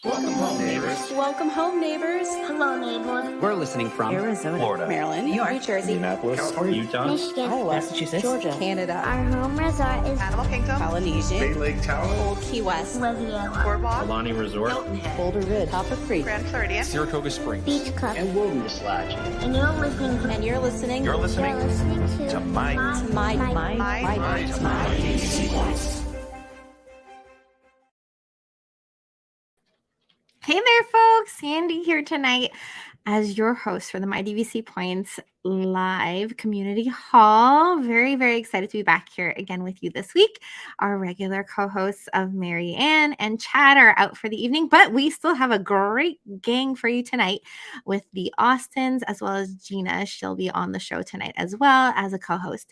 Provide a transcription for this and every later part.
Welcome home, neighbors. Welcome home, neighbors. Hello, neighbors. We're listening from Arizona, Florida, Maryland, New York, New Jersey, Indianapolis, California, Utah, Michigan. Iowa, Massachusetts, Georgia, Canada, Our home resort is Animal Kingdom, Polynesian, Bay Lake Tower, Old Key West, Riviera, Boardwalk, Alani Resort, Boulder Ridge, Copper Creek, Grand Floridian, Saratoga Springs, Beach Club. and Wilderness Lodge. And you're listening to and you're listening You're listening You're listening to my Hey there, folks. Sandy here tonight as your host for the My DVC Points live community hall. Very, very excited to be back here again with you this week. Our regular co-hosts of Mary Ann and Chad are out for the evening, but we still have a great gang for you tonight with the Austins as well as Gina. She'll be on the show tonight as well as a co-host.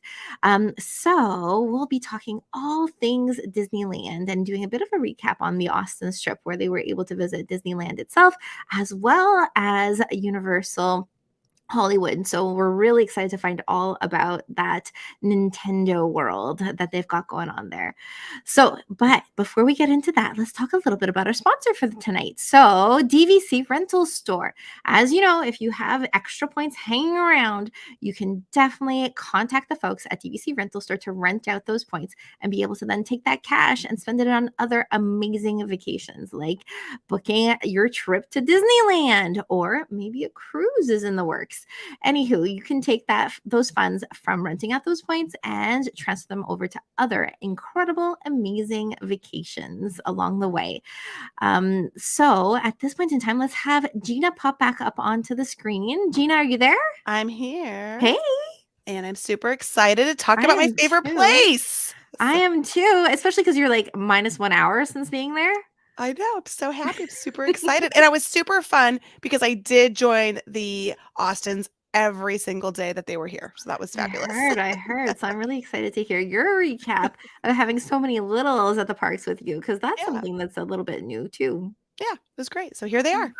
So we'll be talking all things Disneyland and doing a bit of a recap on the Austins trip where they were able to visit Disneyland itself as well as Universal Hollywood. So we're really excited to find all about that Nintendo world that they've got going on there. So, but before we get into that, let's talk a little bit about our sponsor for tonight. So DVC Rental Store. As you know, if you have extra points hanging around, you can definitely contact the folks at DVC Rental Store to rent out those points and be able to then take that cash and spend it on other amazing vacations, like booking your trip to Disneyland, or maybe a cruise is in the works. Anywho, you can take those funds from renting out those points and transfer them over to other incredible, amazing vacations along the way. So at this point in time, let's have Gina pop back up onto the screen. Gina, are you there? I'm here. Hey. And I'm super excited to talk about my favorite place. I am too, especially because you're like minus 1 hour since being there. I know. I'm so happy. I'm super excited. And I was super fun because I did join the Austins every single day that they were here. So that was fabulous. I heard. So I'm really excited to hear your recap of having so many littles at the parks with you, because that's something that's a little bit new too. Yeah, it was great. So here they are.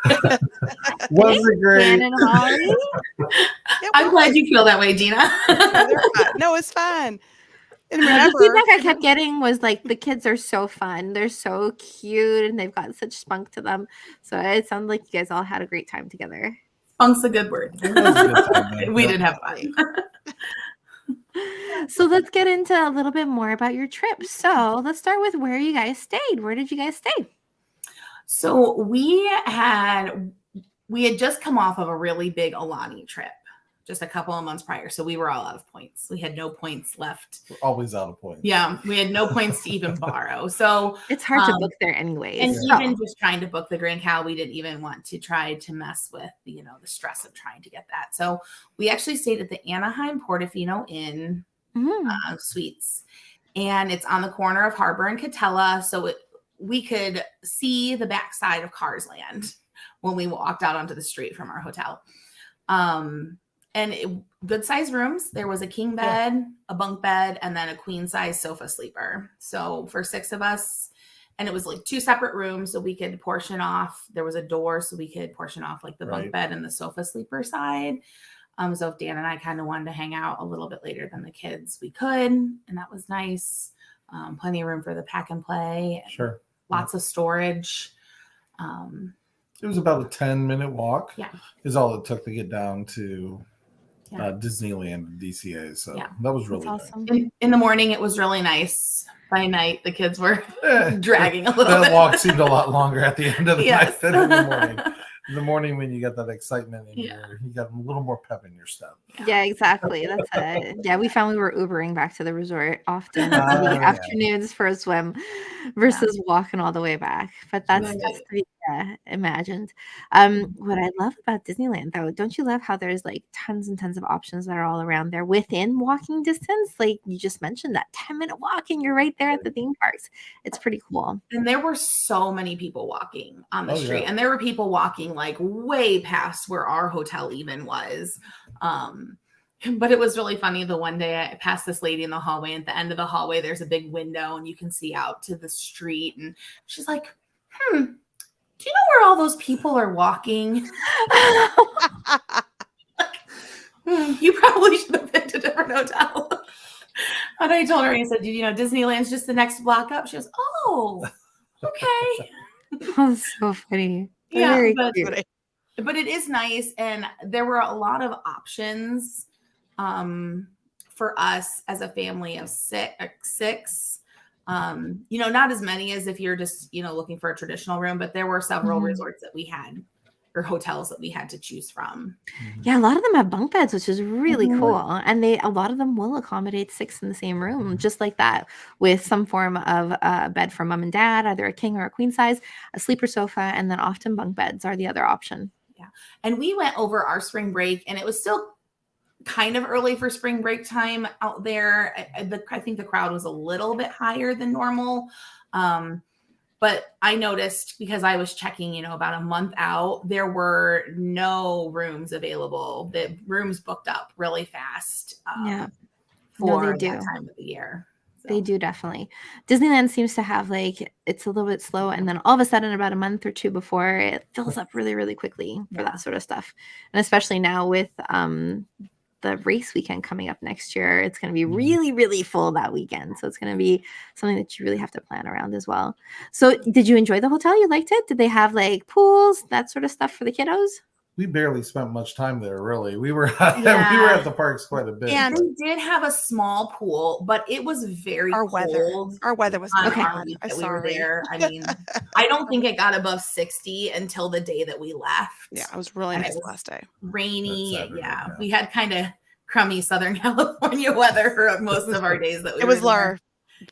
Was it great? Dan and Holly. I'm glad you feel that way, Gina. No, it's fun. And remember, the feedback I kept getting was like, the kids are so fun. They're so cute and they've got such spunk to them. So it sounded like you guys all had a great time together. Spunk's a good word. We did have fun. So let's get into a little bit more about your trip. So let's start with where you guys stayed. Where did you guys stay? So we had just come off of a really big Alani trip just a couple of months prior. So we were all out of points. We had no points left. We're always out of points. Yeah. We had no points to even borrow. So it's hard to book there anyways. And even just trying to book the Grand Cal, we didn't even want to try to mess with, the stress of trying to get that. So we actually stayed at the Anaheim Portofino Inn Suites. And it's on the corner of Harbor and Catella. So we could see the backside of Cars Land when we walked out onto the street from our hotel. And good size rooms. There was a king bed, a bunk bed, and then a queen size sofa sleeper. So for 6 of us, and it was like 2 separate rooms, so we could portion off. There was a door, so we could portion off like the bunk bed and the sofa sleeper side. So if Dan and I kind of wanted to hang out a little bit later than the kids, we could, and that was nice. Plenty of room for the pack and play. Sure. Lots of storage. It was about a 10-minute walk. Yeah. Is all it took to get down to Disneyland DCA. So that was really awesome. Nice. In the morning, it was really nice. By night, the kids were dragging a little bit. That walk seemed a lot longer at the end of the Yes. night than in the morning. In the morning, when you get that excitement in you got a little more pep in your step. Yeah, exactly. That's it. Yeah, we found we were Ubering back to the resort often in the afternoons for a swim versus walking all the way back. But that's just to be imagined. What I love about Disneyland, though, don't you love how there's like tons and tons of options that are all around there within walking distance? Like you just mentioned, that 10-minute walk and you're right there at the theme parks. It's pretty cool. And there were so many people walking on the street. And there were people walking like way past where our hotel even was. But it was really funny. The one day I passed this lady in the hallway, and at the end of the hallway, there's a big window and you can see out to the street. And she's like, do you know where all those people are walking? You probably should have been to a different hotel. And I told her, I said, Disneyland's just the next block up. She goes, oh, okay. Oh, so funny. Yeah, Very but cute. it is nice, and there were a lot of options for us as a family of six. Not as many as if you're just looking for a traditional room, but there were several resorts that we had, or hotels that we had to choose from. Yeah, a lot of them have bunk beds, which is really cool. And a lot of them will accommodate 6 in the same room, just like that, with some form of a bed for mom and dad, either a king or a queen size, a sleeper sofa, and then often bunk beds are the other option. Yeah. And we went over our spring break, and it was still kind of early for spring break time out there. I think the crowd was a little bit higher than normal. But I noticed, because I was checking, about a month out, there were no rooms available. The rooms booked up really fast for they that do. time of the year. So. They do, definitely. Disneyland seems to have it's a little bit slow, and then all of a sudden, about a month or two before, it fills up really, really quickly for that sort of stuff. And especially now with the race weekend coming up next year, it's going to be really, really full that weekend. So it's going to be something that you really have to plan around as well. So did you enjoy the hotel? You liked it? Did they have pools, that sort of stuff for the kiddos? We barely spent much time there, really. We were we were at the parks quite a bit. And they did have a small pool, but it was very cold. Our weather was on okay. our week that we were there. I mean, I don't think it got above 60 until the day that we left. Yeah, it was really nice last day. Rainy. Saturday, we had kind of crummy Southern California weather for most of our days that we it were was there.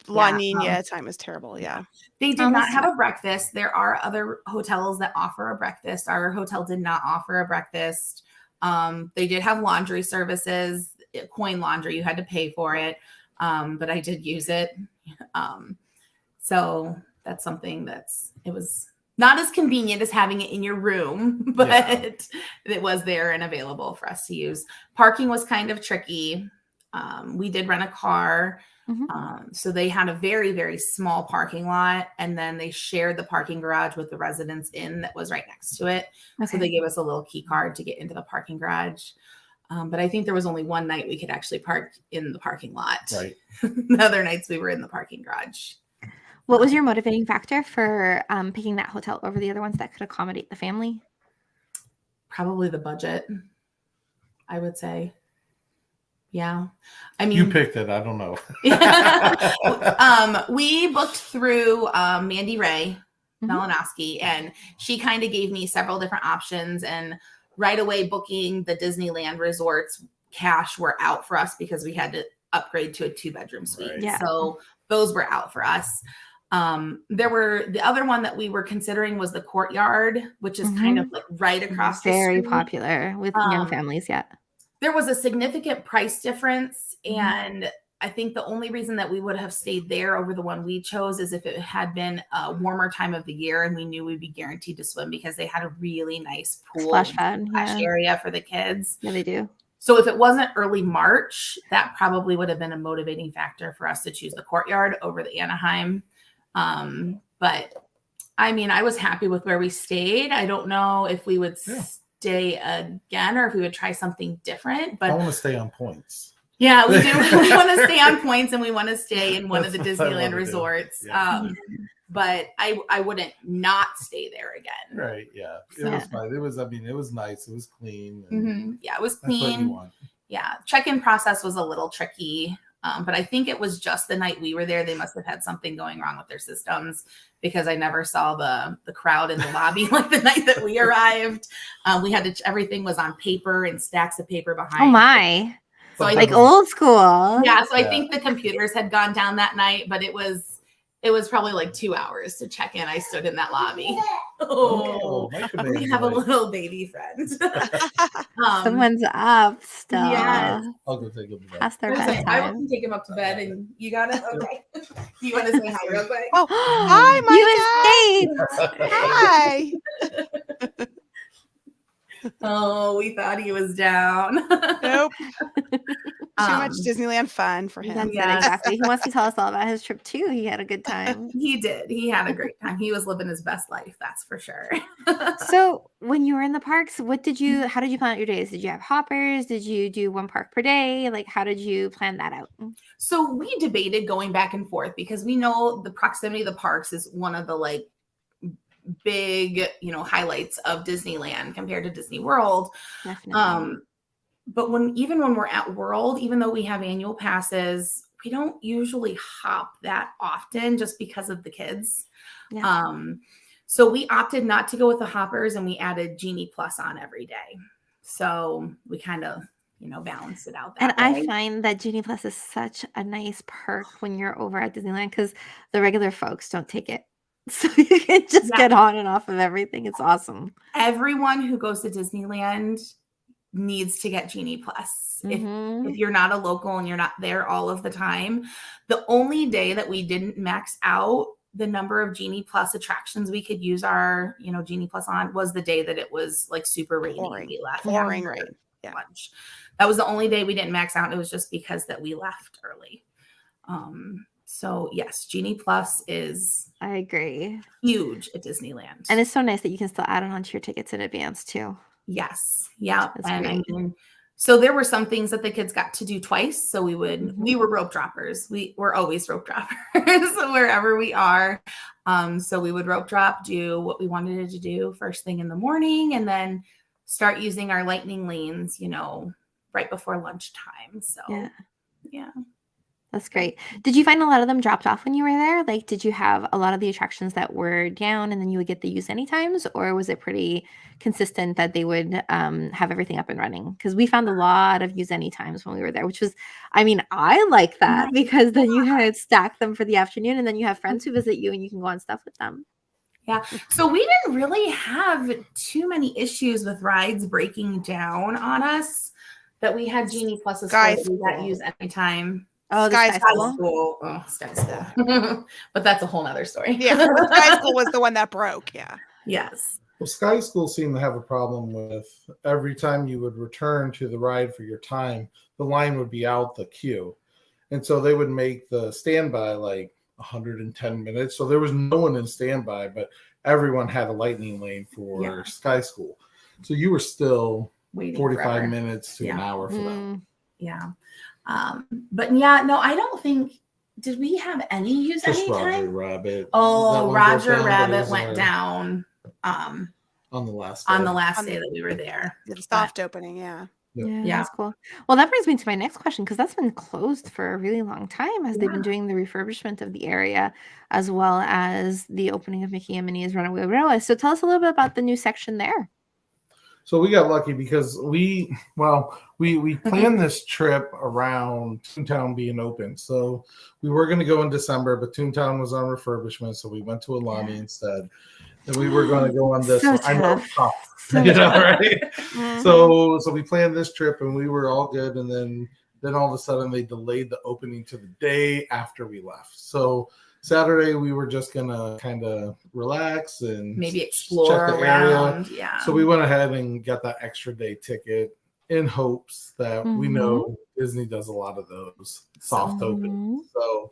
La Nina time is terrible. Yeah. They did not have a breakfast. There are other hotels that offer a breakfast. Our hotel did not offer a breakfast. They did have laundry services, coin laundry. You had to pay for it. But I did use it. So that's something it was not as convenient as having it in your room, but it was there and available for us to use. Parking was kind of tricky. We did rent a car. So they had a very, very small parking lot, and then they shared the parking garage with the Residence Inn that was right next to it. Okay. So they gave us a little key card to get into the parking garage. But I think there was only one night we could actually park in the parking lot. Right. The other nights we were in the parking garage. What was your motivating factor for picking that hotel over the other ones that could accommodate the family? Probably the budget, I would say. Yeah. I mean, you picked it. I don't know. We booked through Mandy Ray Malinowski, and she kind of gave me several different options, and right away booking the Disneyland Resorts cash were out for us because we had to upgrade to a 2-bedroom suite. Right. Yeah. So those were out for us. The other one that we were considering was the Courtyard, which is kind of right across the street. Very popular with young families. Yeah. There was a significant price difference, and I think the only reason that we would have stayed there over the one we chose is if it had been a warmer time of the year and we knew we'd be guaranteed to swim, because they had a really nice pool splash pad area for the kids. Yeah, they do. So if it wasn't early March, that probably would have been a motivating factor for us to choose the Courtyard over the Anaheim. But I mean, I was happy with where we stayed. I don't know if we would stay again or if we would try something different, but I want to stay on points. Yeah, we do. We want to stay on points, and we want to stay in one of the Disneyland resorts. Yeah. But I wouldn't not stay there again. Right. Yeah. It was nice. It was nice. It was clean. Yeah, it was clean. That's what you want. Yeah. Check-in process was a little tricky. But I think it was just the night we were there. They must have had something going wrong with their systems, because I never saw the crowd in the lobby like the night that we arrived. We had everything was on paper and stacks of paper behind. Oh my. So old school. Yeah. So I think the computers had gone down that night, but it was probably like 2 hours to check in. I stood in that lobby. We have a little baby friend. Someone's up still. Yes. I'll go take him to bed. Past their bedtime. I will take him up to bed, and you got it? Okay. Do you want to say hi real quick? Oh, hi, Micah. Hi. Oh, we thought he was down. Nope. Too much Disneyland fun for him. That's it, exactly. He wants to tell us all about his trip too. He had a good time. He did. He had a great time. He was living his best life, that's for sure. So when you were in the parks, how did you plan out your days? Did you have hoppers? Did you do one park per day? Like, how did you plan that out? So we debated going back and forth, because we know the proximity of the parks is one of the big, highlights of Disneyland compared to Disney World. Definitely. But when we're at World, even though we have annual passes, we don't usually hop that often just because of the kids. Yeah. So we opted not to go with the hoppers, and we added Genie Plus on every day. So we kind of, balanced it out that And way. I find that Genie Plus is such a nice perk when you're over at Disneyland because the regular folks don't take it. So you can just get on and off of everything. It's awesome. Everyone who goes to Disneyland needs to get Genie Plus. If you're not a local and you're not there all of the time, the only day that we didn't max out the number of Genie Plus attractions we could use our, Genie Plus on was the day that it was like super rainy. We left pouring rain. Yeah. Lunch. That was the only day we didn't max out. It was just because that we left early. So yes, Genie Plus is, I agree, huge at Disneyland. And it's so nice that you can still add it onto your tickets in advance too. Yes. Yeah. That's and great. I mean, so there were some things that the kids got to do twice. So we were rope droppers. We're always rope droppers wherever we are. So we would rope drop, do what we wanted to do first thing in the morning, and then start using our lightning lanes, right before lunchtime. So yeah. That's great. Did you find a lot of them dropped off when you were there? Like, did you have a lot of the attractions that were down and then you would get the use any times, or was it pretty consistent that they would have everything up and running? Because we found a lot of use any times when we were there, which was, I like that because then you had stack them for the afternoon and then you have friends who visit you and you can go on stuff with them. Yeah. So we didn't really have too many issues with rides breaking down on us, that we had Genie Pluses for we got use anytime. Oh, the Sky School. Oh, Sky School. But that's a whole nother story. Yeah. Sky School was the one that broke. Yeah. Yes. Well, Sky School seemed to have a problem with every time you would return to the ride for your time, the line would be out the queue. And so they would make the standby like 110 minutes. So there was no one in standby, but everyone had a lightning lane for Sky School. So you were still waiting 45 forever. Minutes to an hour for that. Yeah. But yeah, no, I don't think, did we have any use just anytime? Roger Rabbit. Oh, Roger Rabbit went down on the last day that we were there. The soft opening, yeah. Yeah, that's cool. Well, that brings me to my next question, because that's been closed for a really long time as they've been doing the refurbishment of the area as well as the opening of Mickey and Minnie's Runaway Railway. So tell us a little bit about the new section there. So we got lucky because we planned this trip around Toontown being open. So we were going to go in December, but Toontown was on refurbishment, so we went to Alani instead. And we were going to go on this. I know, tough. Right? So we planned this trip, and we were all good. And then all of a sudden, they delayed the opening to the day after we left. So Saturday, we were just gonna kind of relax and maybe explore check the around. area. Yeah. So we went ahead and got that extra day ticket in hopes that we know Disney does a lot of those soft openings. So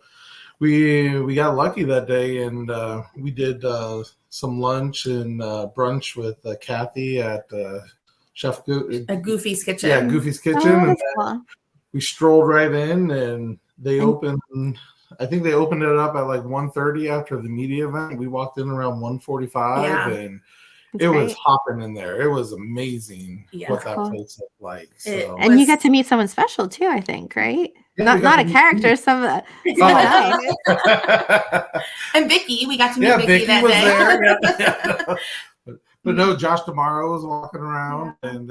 we got lucky that day, and we did some lunch and brunch with Kathy at Chef Goofy's Kitchen. Yeah, Goofy's Kitchen. And we strolled right in, and they opened. I think they opened it up at like 1:30 after the media event. We walked in around 1:45, and it was hopping in there. It was amazing what that place looked like. So. And you got to meet someone special too, I think, right? Yeah, not a character, someone else. And Vicky, we got to meet Vicky that was day. There. But no, Josh Tomorrow was walking around, and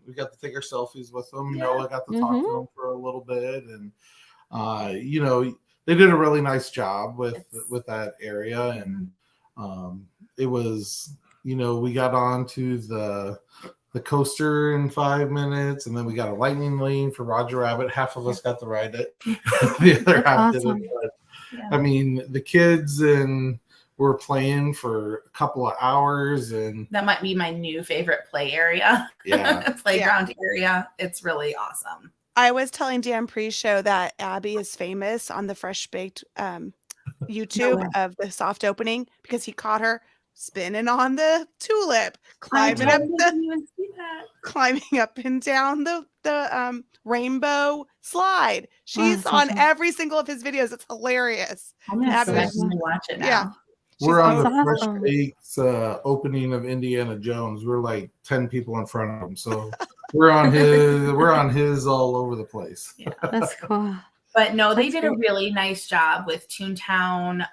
we got to take our selfies with him. Noah got to talk to him for a little bit, and they did a really nice job with that area, and it was, we got onto the coaster in 5 minutes, and then we got a lightning lane for Roger Rabbit. Half of us got to ride it, the other half didn't. But I mean, the kids were playing for a couple of hours, and that might be my new favorite play area. Playground area. It's really awesome. I was telling Dan pre-show that Abby is famous on the Fresh Baked YouTube of the soft opening because he caught her spinning on the tulip, climbing up and down the rainbow slide. She's on every single of his videos. It's hilarious. I'm gonna have to watch it now. Yeah. We're on the That's Fresh awesome. Bakes opening of Indiana Jones. We're like 10 people in front of him, so we're on his all over the place. Yeah. That's cool. But no, they That's did a great. really nice job with Toontown.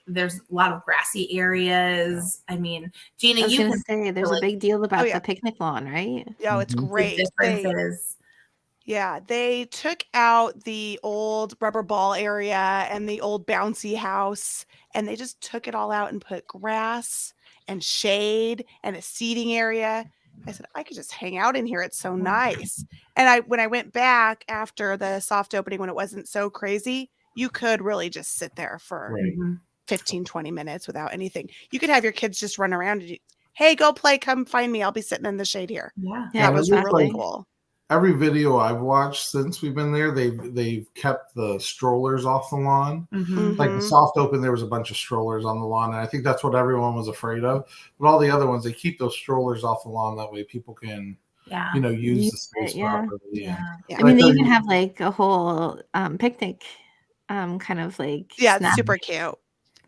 There's a lot of grassy areas. I mean, Gina, I was you gonna can say there's feel a big deal about yeah. the picnic lawn, right? Yeah, it's Mhm. the great. They differences. they took out the old rubber ball area and the old bouncy house, and they just took it all out and put grass and shade and a seating area. I said, I could just hang out in here. It's so nice. And when I went back after the soft opening, when it wasn't so crazy, you could really just sit there for Right. 15, 20 minutes without anything. You could have your kids just run around and hey, go play, come find me. I'll be sitting in the shade here. Yeah. Yeah, That was it looks really like cool. every video I've watched since we've been there, they've kept the strollers off the lawn. Mhm. Like the Mhm. soft open, there was a bunch of strollers on the lawn, and I think that's what everyone was afraid of. But all the other ones, they keep those strollers off the lawn. That way, people can, Yeah. use Use the space it, yeah. properly. Yeah. Yeah. I mean, they tell even you- have like a whole picnic, kind of like Yeah, it's snack super cute.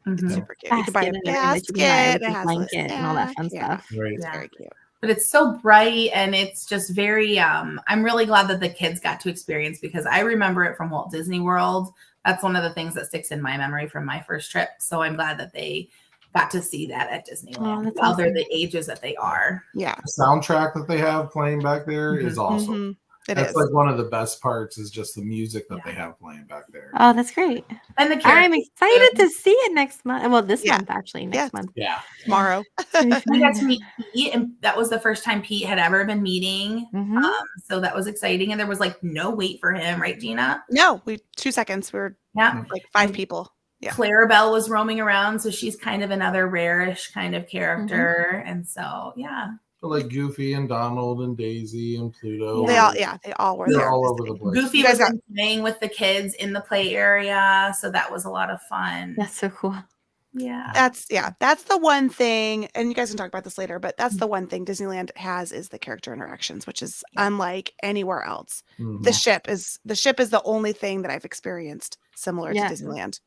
It's Mhm. super cute. You can buy a basket and everything that you can buy basket. with It the has a blanket and all that fun snack. stuff. Right. It's Yeah. very cute. But it's so bright and it's just very I'm really glad that the kids got to experience, because I remember it from Walt Disney World. That's one of the things that sticks in my memory from my first trip. So I'm glad that they got to see that at Disneyland that's while they're awesome. the ages that they are. Yeah. The soundtrack that they have playing back there is awesome. Mhm. It That's is. like one of the best parts is just the music that Yeah. they have playing back there. Oh, that's great. And the I'm characters excited too. to see it next month. Well, this Yeah. month actually, Yeah. next month. Yeah. Tomorrow. It's gonna be We got to fun. meet Pete, and that was the first time Pete had ever been meeting. Mhm. So that was exciting. And there was like no wait for him, right, Gina? No, 2 seconds. We were Yeah. like 5 And people. Yeah. Clarabelle was roaming around, so she's kind of another rare-ish kind of character. And so, yeah. But like Goofy and Donald and Daisy and Pluto. They all were They're there. all over the place. Goofy You guys was playing with the kids in the play area, so that was a lot of fun. That's so cool. Yeah. That's the one thing, and you guys can talk about this later, but that's the one thing Disneyland has is the character interactions, which is unlike anywhere else. Mhm. The ship is the only thing that I've experienced similar Yeah. to Disneyland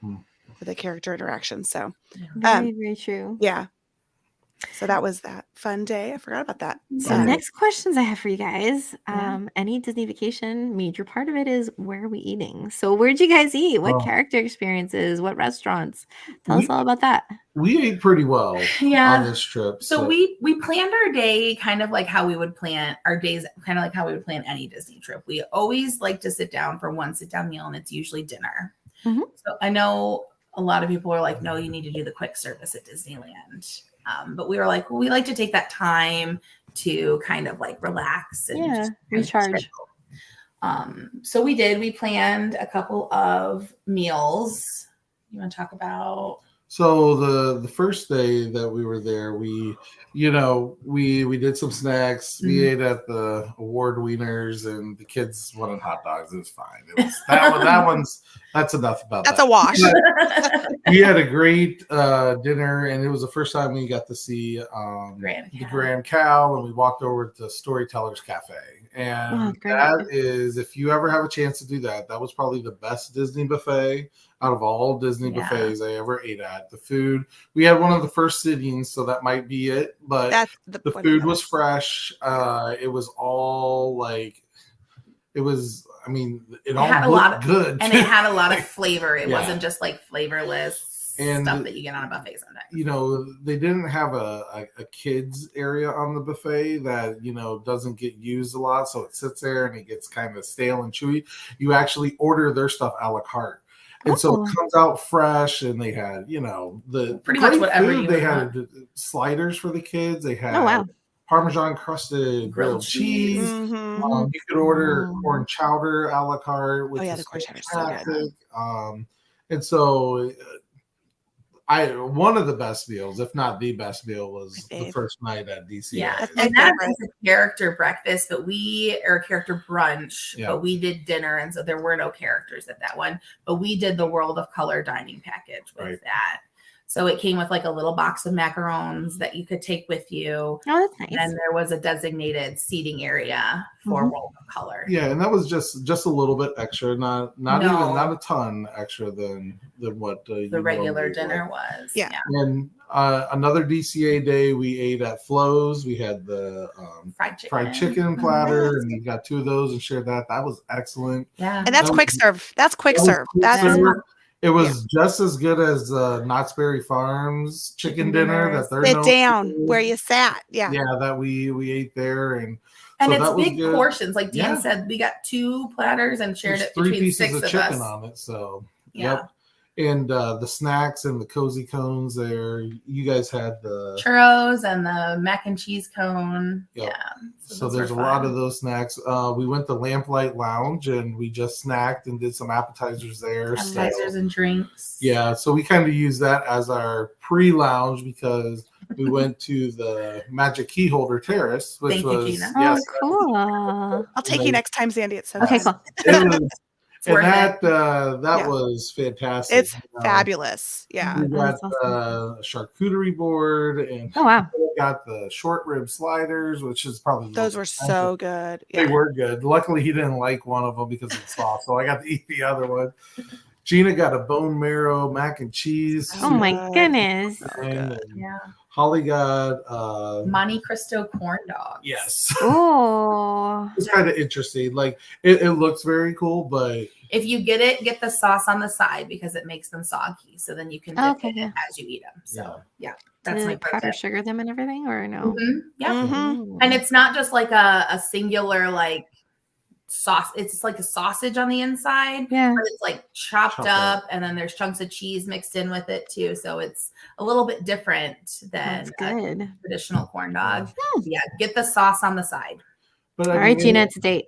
Hmm. for the character interactions. So Very, very true. yeah. So that was that fun day. I forgot about that. So next questions I have for you guys. Yeah. Any Disney vacation, major part of it is where are we eating? So where'd you guys eat? What Oh. character experiences? What restaurants? Tell us We- all about that. We ate pretty well Yeah. on this trip. So we planned our day kind of like how we would plan our days, kind of like how we would plan any Disney trip. We always like to sit down for one sit down meal, and it's usually dinner. Mhm. So I know a lot of people are like, no, you need to do the quick service at Disneyland. But we were like, well, we like to take that time to kind of like relax and Yeah, just kind of recharge. chill. So we did. We planned a couple of meals. You want to talk about? So the first day that we were there, we did some snacks. We Mhm. ate at the award wieners, and the kids wanted hot dogs. It was fine. It was that's enough about That's that. a wash. We had a great dinner, and it was the first time we got to see Grand the Cow. Grand Cow, and we walked over to Storytellers Cafe. And Oh, great. that is, if you ever have a chance to do that, that was probably the best Disney buffet out of all Disney Yeah. buffets I ever ate at. The food, we had one of the first sittings, so that might be it, but That's the one food of was those. fresh. It was all like, it was, I mean, it all had a looked lot of- good. And it had a lot of flavor. It Yeah. wasn't just like flavorless And stuff that you get on a buffet sometimes. They didn't have a kids area on the buffet that doesn't get used a lot, so it sits there and it gets kind of stale and chewy. You actually order their stuff a la carte, and so Oh. it comes out fresh. And they had the Pretty much great whatever food. you They would had sliders for the kids. They had Oh, wow. Parmesan crusted grilled cheese. Mhm. You could order Mm. corn chowder a la carte, which Oh, yeah, was the corn chowder's so good. fantastic. And so one of the best meals, if not the best meal, was My the fave. first night at DCA. Yeah, That's my and that favorite. was a character breakfast, or a character brunch, Yeah. but we did dinner, and so there were no characters at that one. But we did the World of Color dining package with Right. that. So it came with like a little box of macarons that you could take with you. Oh, that's nice. And there was a designated seating area for World of Color. Yeah, and that was just a little bit extra, not No. even not a ton extra than what The regular dinner was. Yeah. And another DCA day, we ate at Flo's. We had the fried chicken platter, and we got 2 of those and shared that. That was excellent. Yeah. And that's That quick was- serve. That's quick That was serve. quick That's serve. It was just as good as Knott's Berry Farms chicken dinner that they're sit known down for. where you sat. Yeah. That we ate there, and And so it's that was big good. portions. Like Dan Yeah. said, we got 2 platters and shared There's it 3 between pieces 6 of of chicken us. on it. So Yeah. yep. And the snacks and the cozy cones there. You guys had the Churros and the mac and cheese cone. Yep. Yeah. So those there's a were lot fun. of those snacks. We went to Lamplight Lounge and we just snacked and did some appetizers there. appetizers So, and drinks. yeah, so we kind of use that as our pre-lounge because we went to the Magic Key Holder Terrace, which Thank you, was Gina. Oh, yes, cool. I'll take you next time, Sandy. It's so Okay, fun. cool. it was, It's worth that Yeah. was fantastic. It's you know. fabulous. Yeah. We got That's awesome. a charcuterie board and Oh, wow. we got the short rib sliders, which is probably the Those most were expensive. so good. They Yeah. were good. Luckily, he didn't like one of them because it's soft, so I got to eat the other one. Gina got a bone marrow mac and cheese. Oh, my good. goodness. and Yeah. Holly got Monte Cristo corn dogs. yes. Oh. It's kind of interesting. Like it looks very cool, but If you get it, get the sauce on the side because it makes them soggy. So then you can dip Okay, it yeah. as you eat them. So Yeah. yeah, Do that's they my like pro powder tip. sugar them and everything, or no? Mhm. Yeah. Mhm. Ooh. And it's not just like a singular like sauce. It's like a sausage on the inside, Yeah. but it's like chopped Chopped up, and then there's chunks of cheese mixed in with it too. So it's a little bit different than That's a good. traditional corn dog. Yeah, get the sauce on the side. but All right, Gina, it's a date.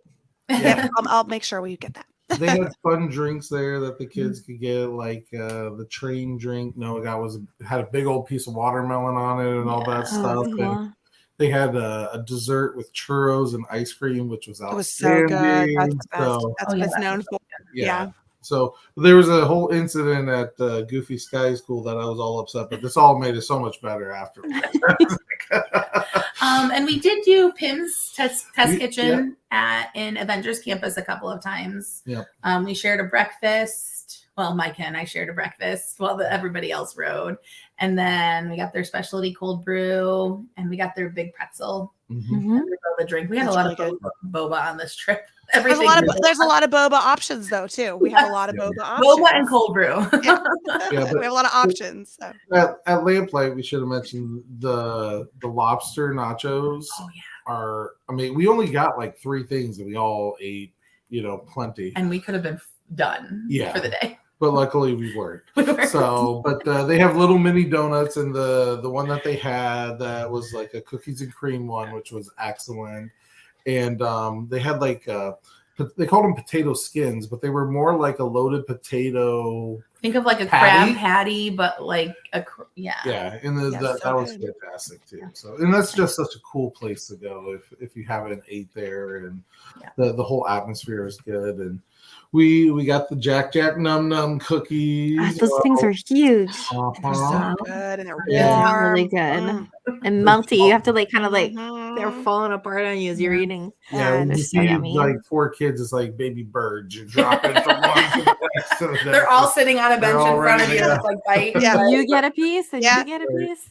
Yep. I'll make sure we get that. they had fun drinks there that the kids could get, like the train drink. Noah got had a big old piece of watermelon on it and all that Oh, stuff. And cool. they had a dessert with churros and ice cream, which was It was so good. outstanding. That's the best. So, That's Oh, what yeah, it's that known was for. yeah. Yeah. So there was a whole incident at Goofy Sky School that I was all upset, but this all made it so much better afterwards. And we did do Pim's test Yeah. kitchen in Avengers Campus a couple of times. Yeah. We shared a breakfast. Well, Micah and I shared a breakfast while everybody else rode. And then we got their specialty cold brew and we got their big pretzel Mhm. Mhm. and the drink. We had That's a lot really of boba on this trip. There's a Everything. lot of boba options though too. We have a lot of Yeah. boba options. boba and cold brew. Yeah. Yeah, but- we have a lot of options. So. At Lamplight, we should have mentioned the lobster nachos Oh, yeah. are. I mean, we only got like 3 things and we all ate, plenty. And we could have been done Yeah. for the day. But luckily, we weren't. We were- So, but they have little mini donuts, and the one that they had that was like a cookies and cream one, which was excellent. And they had like they called them potato skins, but they were more like a loaded potato. Think of like a Patty? crab patty, but like yeah. Yeah, and Yeah, that so was good. fantastic too. So, and that's just such a cool place to go if you haven't ate there, and Yeah. the whole atmosphere is good. And we got the Jack Num Num cookies. Ah, those things are huge. They're Uh-huh. so good and they're Yeah. warm. Really good. Mm. And melty. You have to like kind of like they're Mhm. falling apart on you as you're eating. Yeah, when they're you so feed yummy. like 4 kids, it's like baby birds. You drop it from one to the next. To the They're next. all sitting on a bench They're in all front of ready you. to That's like bite. Yeah. You get a piece and Yeah. you get a piece.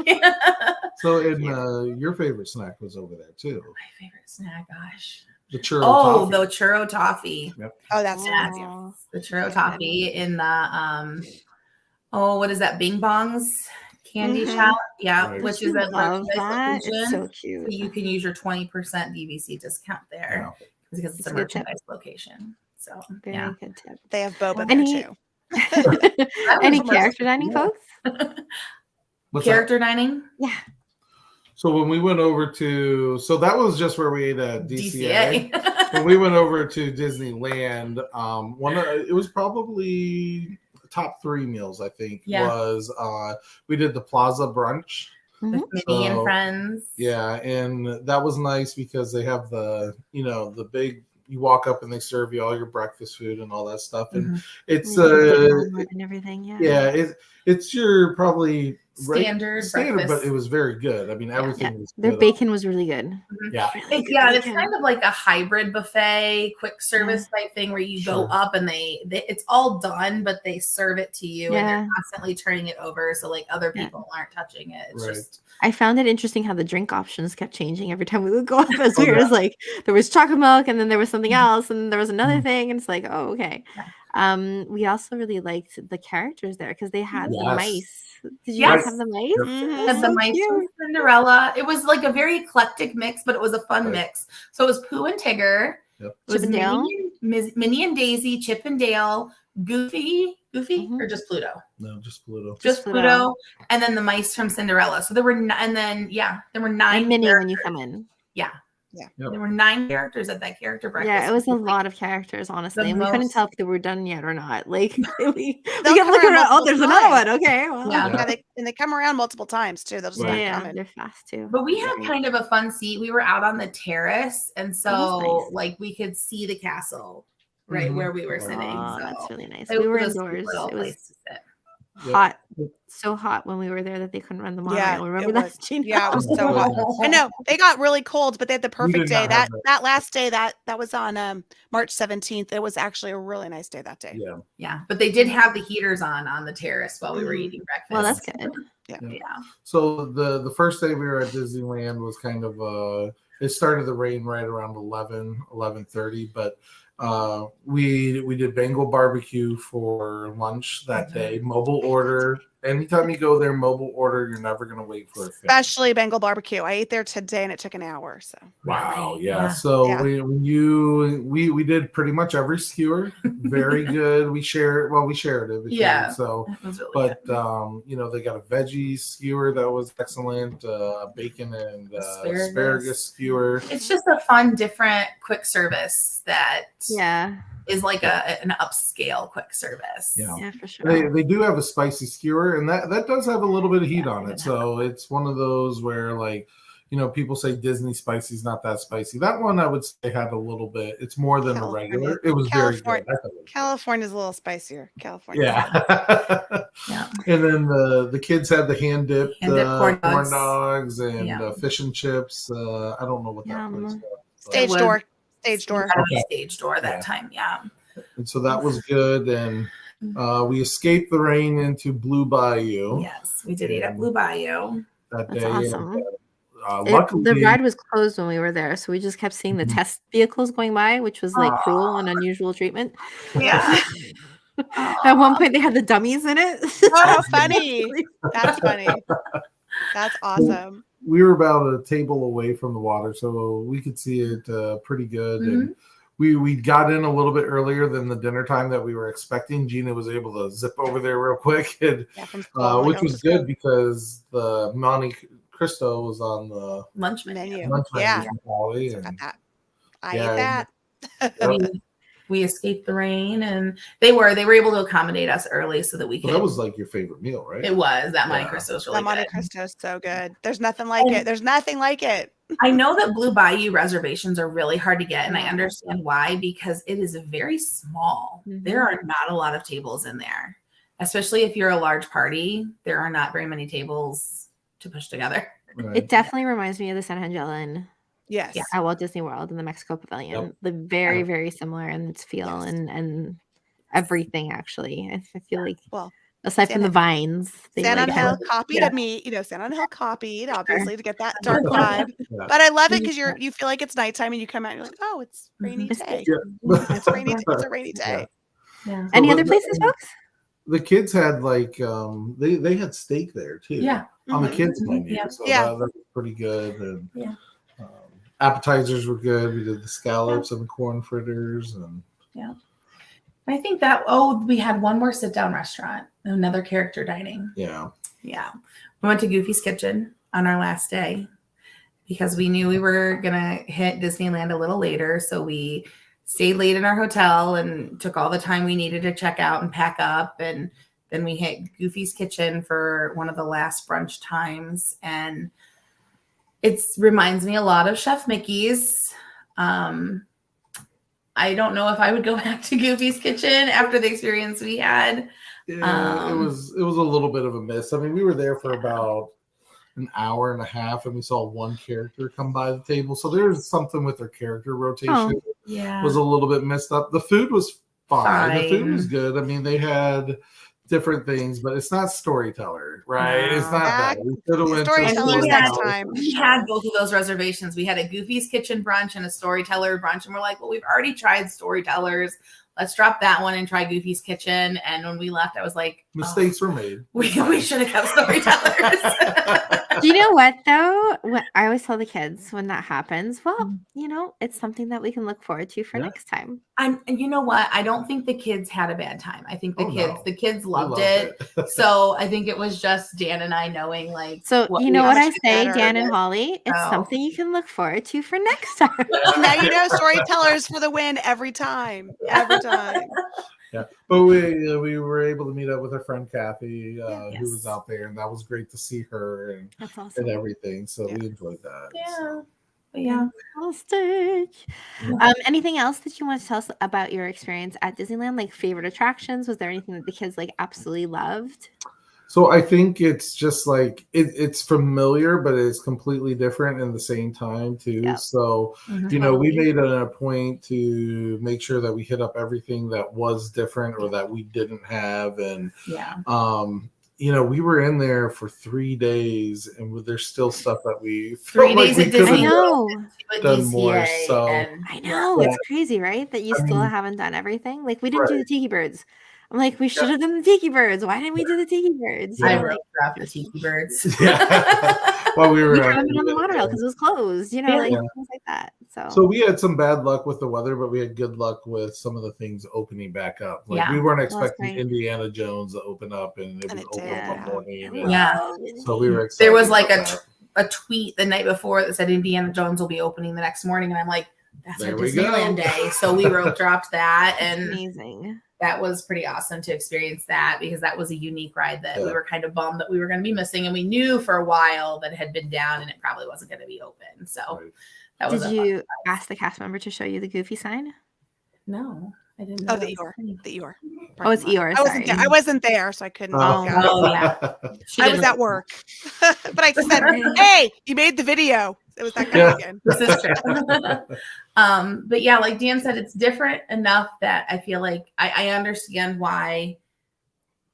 My So, and your favorite snack was over there too. favorite snack, gosh. The churro. Oh, toffee. the churro toffee. Oh, that's Yes. so The churro toffee in the what is that? Bing Bong's candy Mhm. shop. Yeah, Right. which is a Love merchandise that. It's location. so So cute. you can use your 20% DVC discount there because it's It's a a good tip. merchandise location. So Very yeah. good tip. They have boba Any- there too. Any was character dining, Yeah. folks? What's that? Character dining? Yeah. So when we went over to, so that was just where we ate at DCA. DCA. When we went over to Disneyland, it was probably top 3 meals. I think Yeah. was we did the Plaza brunch. With Minnie and So, friends. Yeah, and that was nice because they have the the big. You walk up and they serve you all your breakfast food and all that stuff, and Mhm. it's And everything. Yeah. yeah, It's your probably Standard standard, but breakfast. it was very good. I mean, everything was Their good. bacon was really good. Yeah. Really good It's bacon. kind of like a hybrid buffet, quick service type thing where you go Sure. up and they it's all done, but they serve it to you and Yeah. they're constantly turning it over. So like other people aren't touching it. It's Right. just I found it interesting how the drink options kept changing every time we would go up. As Oh, we yeah. was like, there was chocolate milk, and then there was something Mhm. else, and then there was another Mhm. thing, and it's like, oh, okay. We also really liked the characters there because they had the Yes. mice. Did you guys Yes. have the mice? Yep. It had was the so mice from cute. Cinderella. It was like a very eclectic mix, but it was a fun Right. mix. So it was Pooh and Tigger. Yep. It was Chip and Dale? Minnie and Daisy, Chip and Dale, Goofy, Mhm. or just Pluto? No, just Pluto. Just Pluto. Pluto, and then the mice from Cinderella. So there were, there were 9 And Minnie when you characters. come in. Yeah. Yeah. Yep. There were 9 characters at that character breakfast. Yeah, it was a lot of characters, honestly. And we couldn't most- tell if they were done yet or not. Like we They'll kept come looking around around. Oh, multiple there's another one. times. Okay. Well, Yeah. Yeah. And they come around multiple times too. They'll just Right. keep yeah, coming. they're fast too. But we had Very- kind of a fun seat. We were out on the terrace, and so nice. like we could see the castle right Mhm. where we were Oh, sitting. Oh, So that's really nice. it We were was a sweet indoors. little It was place to sit. Yep. hot, so hot when we were there that they couldn't run the Yeah, monorail. Remember it that? was. Gina? Yeah, it was so hot. I know they got really cold, but they had the did perfect day. not have That last day that was on March 17th. It was actually a really nice day that day. Yeah. Yeah, but they did have the heaters on the terrace while we were Mhm. eating breakfast. Well, that's good. Yeah. So the first day we were at Disneyland was kind of it started to rain right around 11:30, but we did Bengal barbecue for lunch that day. Mobile order. Anytime you go there, mobile order, you're never gonna wait for a fish. Especially Bengal barbecue. I ate there today and it took an hour. So Wow, Really? yeah. Yeah. So Yeah. we did pretty much every skewer. Very good. We shared it. Yeah. So It was really but good. they got a veggie skewer that was excellent, bacon and asparagus skewer. It's just a fun, different quick service that Yeah, is like an upscale quick service. Yeah. yeah, for sure. They do have a spicy skewer, and that does have a little bit of heat Yeah, on it it. So it's one of those where people say Disney spicy is not that spicy. That one I would say had a little bit. It's more than the California. regular. It was very California. good. I thought it was good. California's a little spicier. California. Yeah. Yeah. And then the kids had the hand dipped corn corn dogs. dogs and Yeah. Fish and chips. I don't know what that Yum. place was. Stage was- door. Stage door. Had a Okay. stage door that Yeah. time. Yeah. And so that was good. And we escaped the rain into Blue Bayou Yes, we did eat at Blue Bayou. that That's day. awesome. And, The luckily, ride was closed when we were there, so we just kept seeing the Mhm. test vehicles going by, which was like cruel and unusual treatment. Yeah. At one point, they had the dummies in it. Oh, how funny. That's funny. That's awesome. we were about a table away from the water, so we could see it pretty good. And we got in a little bit earlier than the dinner time that we were expecting. Gina was able to zip over there real quick, and Yeah, from school. which was good because the Monte Cristo was on the Lunch menu. Menu. lunch menu Yeah. from Polly, Got and that. I Yeah, ate that. We escaped the rain, and they were able to accommodate us early so that we so could. that was like your favorite meal, right? It was that Monte Yeah. Cristo was really That Monte good. Cristo is so good. There's nothing like it. There's nothing like it. I know that Blue Bayou reservations are really hard to get, and I Yeah. understand why, because it is very small. Mhm. There are not a lot of tables in there, especially if you're a large party. There are not very many tables to push together. Right. It definitely reminds me of the San Angelo Inn Yes. Yeah. at Walt Disney World in the Mexico Pavilion. Yep. The very, very similar in its feel Yes. and everything. Actually, I feel like Well, aside from San- the vines, they San like Angelo have- copied Yeah. of me. San Angelo copied, obviously, to get that dark vibe. Yeah. But I love it because you feel like it's nighttime and you come out and you're like, oh, it's rainy It's day. Yeah. It's rainy. It's a rainy day. Yeah. Any So other the- places, folks? The kids had they had steak there too. Yeah. On the Mhm. kids menu. Yeah. So Yeah. that was pretty good. And Yeah. appetizers were good. We did the scallops and the corn fritters and I think we had one more sit down restaurant, another character dining. yeah. Yeah. We went to Goofy's Kitchen on our last day because we knew we were going to hit Disneyland a little later. So we stayed late in our hotel and took all the time we needed to check out and pack up. And then we hit Goofy's Kitchen for one of the last brunch times. And it reminds me a lot of Chef Mickey's. I don't know if I would go back to Goofy's Kitchen after the experience we had. Yeah, it was a little bit of a miss. I mean, we were there for about an hour and a half, and we saw one character come by the table. So there's something with their character rotation Yeah. was a little bit messed up. The food was fine. The food was Fine. good. I mean, they had different things, but it's not Storyteller, right? It's No. not that. We could have went to Storytellers we next Storyteller. time. We had both of those reservations. We had a Goofy's Kitchen brunch and a Storyteller brunch, and we're like, well, we've already tried Storytellers. Let's drop that one and try Goofy's Kitchen. And when we left, I was like, Mistakes were made. we should have kept Storytellers. Do you know what though? What I always tell the kids when that happens, well, you know, it's something that we can look forward to for Yeah. next time. And you know what? I don't think the kids had a bad time. I think the Oh, kids, no. the kids We loved it. it. So I think it was just Dan and I knowing, like, So what you we know what I much say, better Dan and did. Holly? It's Oh. something you can look forward to for next time. Now you know Storytellers for the win every time. Every time. Yeah, but we were able to meet up with our friend Kathy, who was Yes. out there, and that was great to see her and That's awesome. everything. So Yeah. we enjoyed that. Yeah. But yeah. Fantastic. Anything else that you want to tell us about your experience at Disneyland? Like favorite attractions? Was there anything that the kids like absolutely loved? So I think it's just like it's familiar, but it's completely different in the same time too. Yep. So Mhm. you know, we Totally. made it a point to make sure that we hit up everything that was different or that we didn't have, and Yeah. you know, we were in there for 3 days, and there's still stuff that we 3 felt like days we at could I have Disney know. done more, so- I know. Yeah. It's crazy, right? That you I still mean- haven't done everything. Like we didn't do Right. the Tiki Birds. I'm like, we should have done the Tiki Birds. Why didn't we do the Tiki Birds? You I know, wrote like about the Tiki Birds. Yeah. While we were we at haven't been on the the- monorail because it was closed. You know, Yeah. like Yeah. things like that. So we had some bad luck with the weather, but we had good luck with some of the things opening back up. Like Yeah. we weren't that's expecting great. Indiana Jones to open up, and it And was it open did. one morning. I and Yeah. love So we were Indy. excited. There was like about a tweet the night before that said Indiana Jones will be opening the next morning, and I'm like, that's There our we go. Disneyland day. So we dropped that, and Amazing. that was pretty awesome to experience that, because that was a unique ride that we Yeah. were kind of bummed that we were going to be missing, and we knew for a while that it had been down and it probably wasn't going to be open. So Right. that was Did a fun you surprise. ask the cast member to show you the Goofy sign? No, I didn't. Oh, know the that was Eeyore. a thing. The Eeyore. Oh, it's parking lot. Eeyore. I wasn't Sorry. there. I wasn't there, so I couldn't. Oh. Yeah. Oh, yeah. She I didn't was at look- work. But I said, hey, you made the video. It was that guy Yeah. again. This is true. But yeah, like Dan said, it's different enough that I feel like I understand why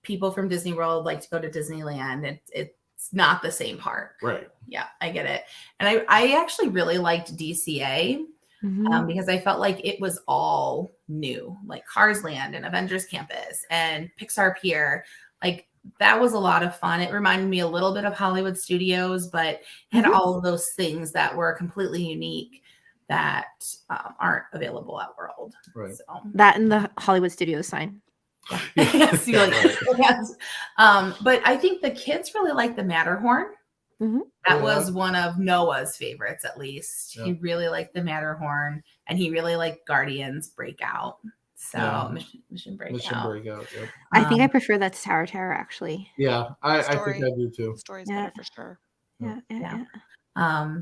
people from Disney World like to go to Disneyland. It's not the same park. Right. Yeah, I get it. And I actually really liked DCA Mhm. because I felt like it was all new, like Cars Land and Avengers Campus and Pixar Pier. Like that was a lot of fun. It reminded me a little bit of Hollywood Studios, but had Mhm. all of those things that were completely unique that aren't available at World. Right. So That and the Hollywood Studios sign. yes, you're like, Right. yes. But I think the kids really like the Matterhorn. Mhm. That Yeah. was one of Noah's favorites, at least. Yeah. He really liked the Matterhorn, and he really liked Guardians Breakout. So Yeah. Mission Breakout. Mission breakout. Yep. I think I Um, prefer that to Tower Terror, actually. Yeah, I think Story. I do too. The story's Yeah. better for sure. Yeah, yeah, Yeah. yeah.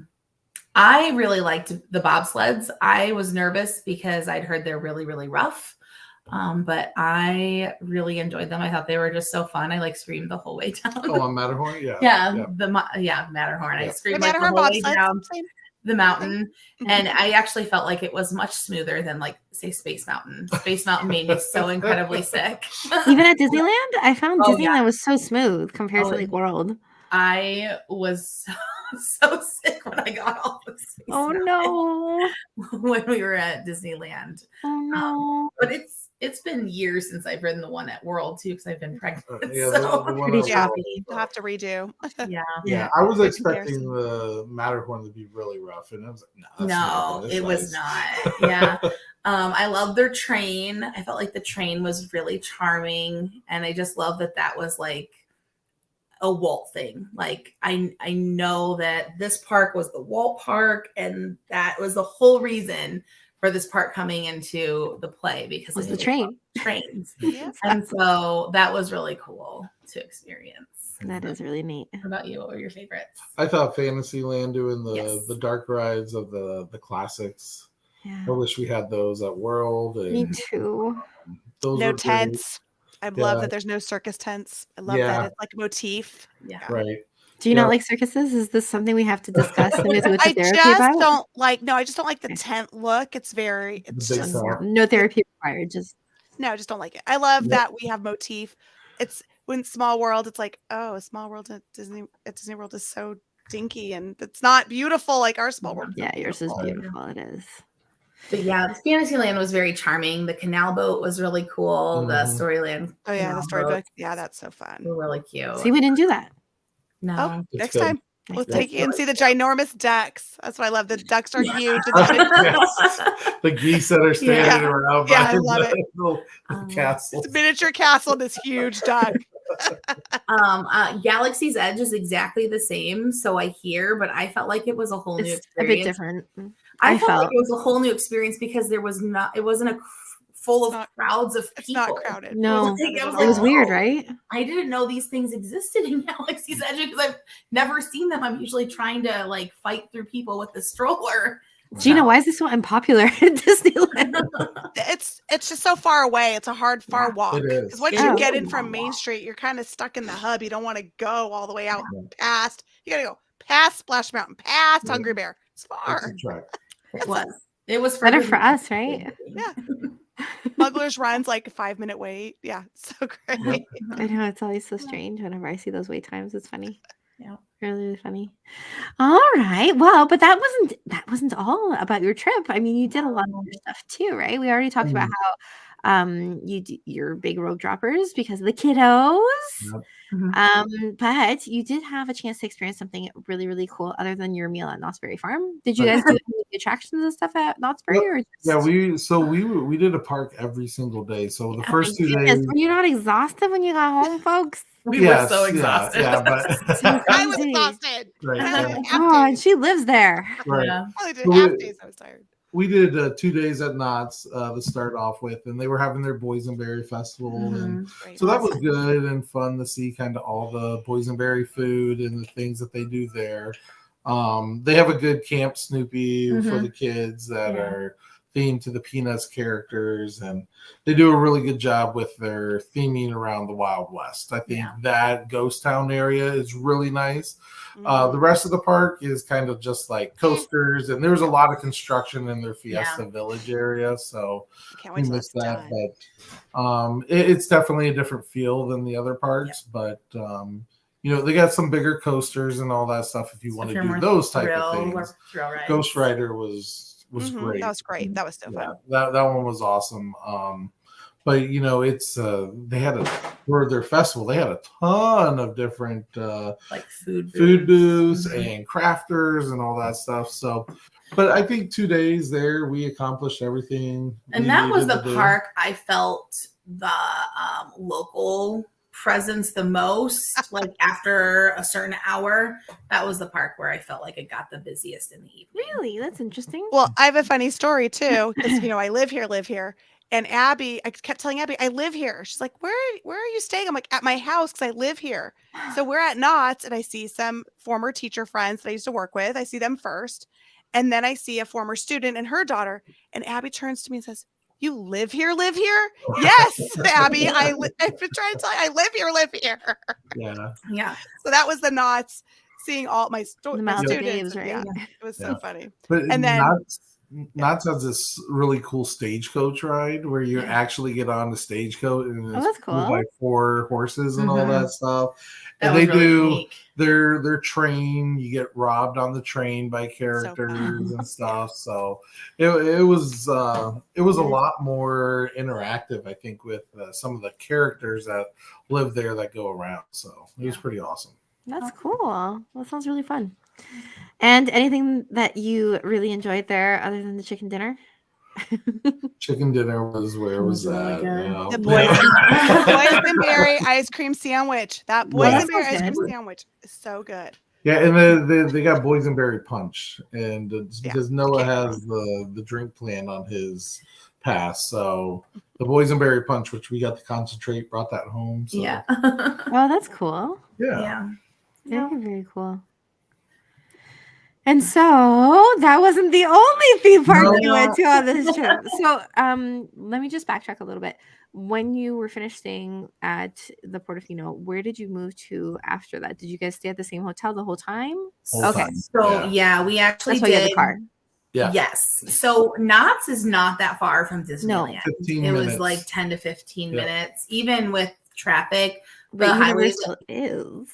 I really liked the bobsleds. I was nervous because I'd heard they're really, really rough. But I really enjoyed them. I thought they were just so fun. I like screamed the whole way down. Oh, on Matterhorn. Yeah. Yeah, Matterhorn. I Yeah. The screamed like the Matterhorn whole way bobsled. down Same. the mountain, Mhm. and I actually felt like it was much smoother than, like, say, Space Mountain. Space Mountain made me so incredibly sick. Even at Disneyland, I found Oh, Disneyland yeah. was so smooth compared Oh, to like World. I was so sick when I got off of Space Oh Mountain no! when we were at Disneyland. Oh no! But it's been years since I've ridden the one at World too, because I've been pregnant. Yeah, so the one Pretty on- choppy. You'll have to redo. yeah. Yeah, I was Good expecting comparison. the Matterhorn to be really rough, and I was like, no, that's No, not good. It's it was nice. not. Yeah. I love their train. I felt like the train was really charming, and I just love that was like a Walt thing. Like I know that this park was the Walt park, and that was the whole reason for this park coming into the play, because Was I the really train? love trains. Yeah. And so that was really cool to experience. That is really neat. What about you? What were your favorites? I thought Fantasyland doing Yes. the dark rides of the classics. Yeah. I wish we had those at World. And Me too. those No were great. tents. I love Yeah. that there's no circus tents. I love Yeah. that it's like a motif. Yeah. Right. Do you Yeah. not like circuses? Is this something we have to discuss with the I therapy just about? don't like. No, I just don't like the Okay. tent look. It's The it's big just top. No therapy required. Just no, I just don't like it. I love Yep. that we have motif. It's when Small World. It's like, oh, a Small World at Disney World is so dinky and it's not beautiful like our Small World. yeah, yours is beautiful. beautiful. It is. But yeah, the Fantasyland was very charming. The canal boat was really cool. The Mhm. Storyland. Oh yeah, the canal storybook. boats Yeah, that's so fun. were really cute. See, we didn't do that. No. Oh, It's next good. time we'll Next take time. you and see the ginormous ducks. That's what I love. The ducks are huge. Yes. The geese that are standing Yeah. around Yeah, I by love the it. little castle. It's a miniature castle. And this huge duck. Galaxy's Edge is exactly the same, so I hear, but I felt like it was a whole new It's a bit experience. different. I felt like felt- it was a whole new experience because it wasn't full of Not- crowds of It's people. not crowded. No. It wasn't It was crowded It was at all. weird, Oh. right? I didn't know these things existed in Galaxy's Edge because I've never seen them. I'm usually trying to like fight through people with the stroller. Gina, why is this so unpopular at Disneyland? It's just so far away. It's a hard, far Yeah, walk. it is. Because once It you is get a in from long Main walk. Street, you're kind of stuck in the hub. You don't want to go all the way out Yeah. past. You got to go past Splash Mountain, past Yeah. Hungry Bear. It's It's far. a trek. It was Better further for than- us, right? Yeah. Smugglers Run's like a 5-minute wait. Yeah, it's so great. Yep. I know it's always so strange whenever I see those wait times. It's funny. Yeah. Really, really funny. All right. Well, but that wasn't all about your trip. I mean, you did a lot of other stuff too, right? We already talked about how you're big road droppers because of the kiddos. Yep. But you did have a chance to experience something really, really cool other than your meal at Knott's Berry Farm. Did you guys do any of the attractions and stuff at Knott's Berry? Or just... Yeah, we did a park every single day. So the Yeah, first 2 Goodness, days. were you not exhausted when you got home, folks? We Yes, were so yeah, exhausted. Yeah, but So I was crazy. exhausted. Right, I yeah. had Oh, half and days. she lives there. right. Yeah. I only did So half we- days. I was tired. We did 2 days at Knott's to start off with, and they were having their Boysenberry Festival, and Great. so that was good and fun to see kind of all the boysenberry food and the things that they do there. They have a good Camp Snoopy for Mhm. the kids that Yeah. are themed to the Peanuts characters, and they do a really good job with their theming around the Wild West. I think Yeah. that ghost town area is really nice. The Mhm. rest of the park is kind of just like coasters, and there's a lot of construction in their Fiesta Village area, so Can't we wait till missed it's that. done. But it's definitely a different feel than the other parks. But they got some bigger coasters and all that stuff if you want to you're do more those type of thrill things. rides. Ghost Rider was Mhm. great. That was great. That was so Yeah, fun. that one was awesome. But it's they had for their festival they had a ton of different like food booths Mhm. and crafters and all that stuff. So, but I think 2 days there we accomplished everything. And we that was needed the to do. park I felt the local presence the most. Like after a certain hour, that was the park where I felt like it got the busiest in the evening. Really? That's interesting. Well, I have a funny story too, because I live here. And Abby, I kept telling Abby, I live here. She's like, where are you staying? I'm like, at my house because I live here. So we're at Knott's and I see some former teacher friends that I used to work with. I see them first. And then I see a former student and her daughter. And Abby turns to me and says, you live here? Yes, Abby. I've been trying to tell you, I live here. Yeah. Yeah. So that was the Knott's, seeing all my, The my Maldives, students. right? Yeah, it was so Yeah. funny. But And then- Knott's has this really cool stagecoach ride where you actually get on the stagecoach and Oh, that's it's pulled cool. by 4 horses and all Mhm. that stuff. That And was they really do unique. their train. You get robbed on the train by characters and stuff. So it was a lot more interactive, I think, with some of the characters that live there that go around. So it was pretty awesome. That's cool. That sounds really fun. And anything that you really enjoyed there other than the chicken dinner? Chicken dinner was where was was really that? good. Yeah. The Yeah. boysenberry ice cream sandwich. That Yeah. boysenberry ice That's cream good. sandwich is so good. Yeah, and they got boysenberry punch, and it's Yeah, because Noah has the drink plan on his pass, so the boysenberry punch, which we got to concentrate, brought that home. So, Yeah. Oh, that's cool. yeah. Yeah. Very, very cool. And so that wasn't the only theme park you went to on this trip. So let me just backtrack a little bit. when you were finished staying at the Portofino, where did you move to after that? Did you guys stay at the same hotel the whole time? Whole Okay. time. So yeah, we actually That's why you had did. the car. Yeah. Yes. So Knott's is not that far from Disneyland. 15 It minutes. was like 10 to 15 Yeah. minutes, even with traffic. But The highways, Universal is.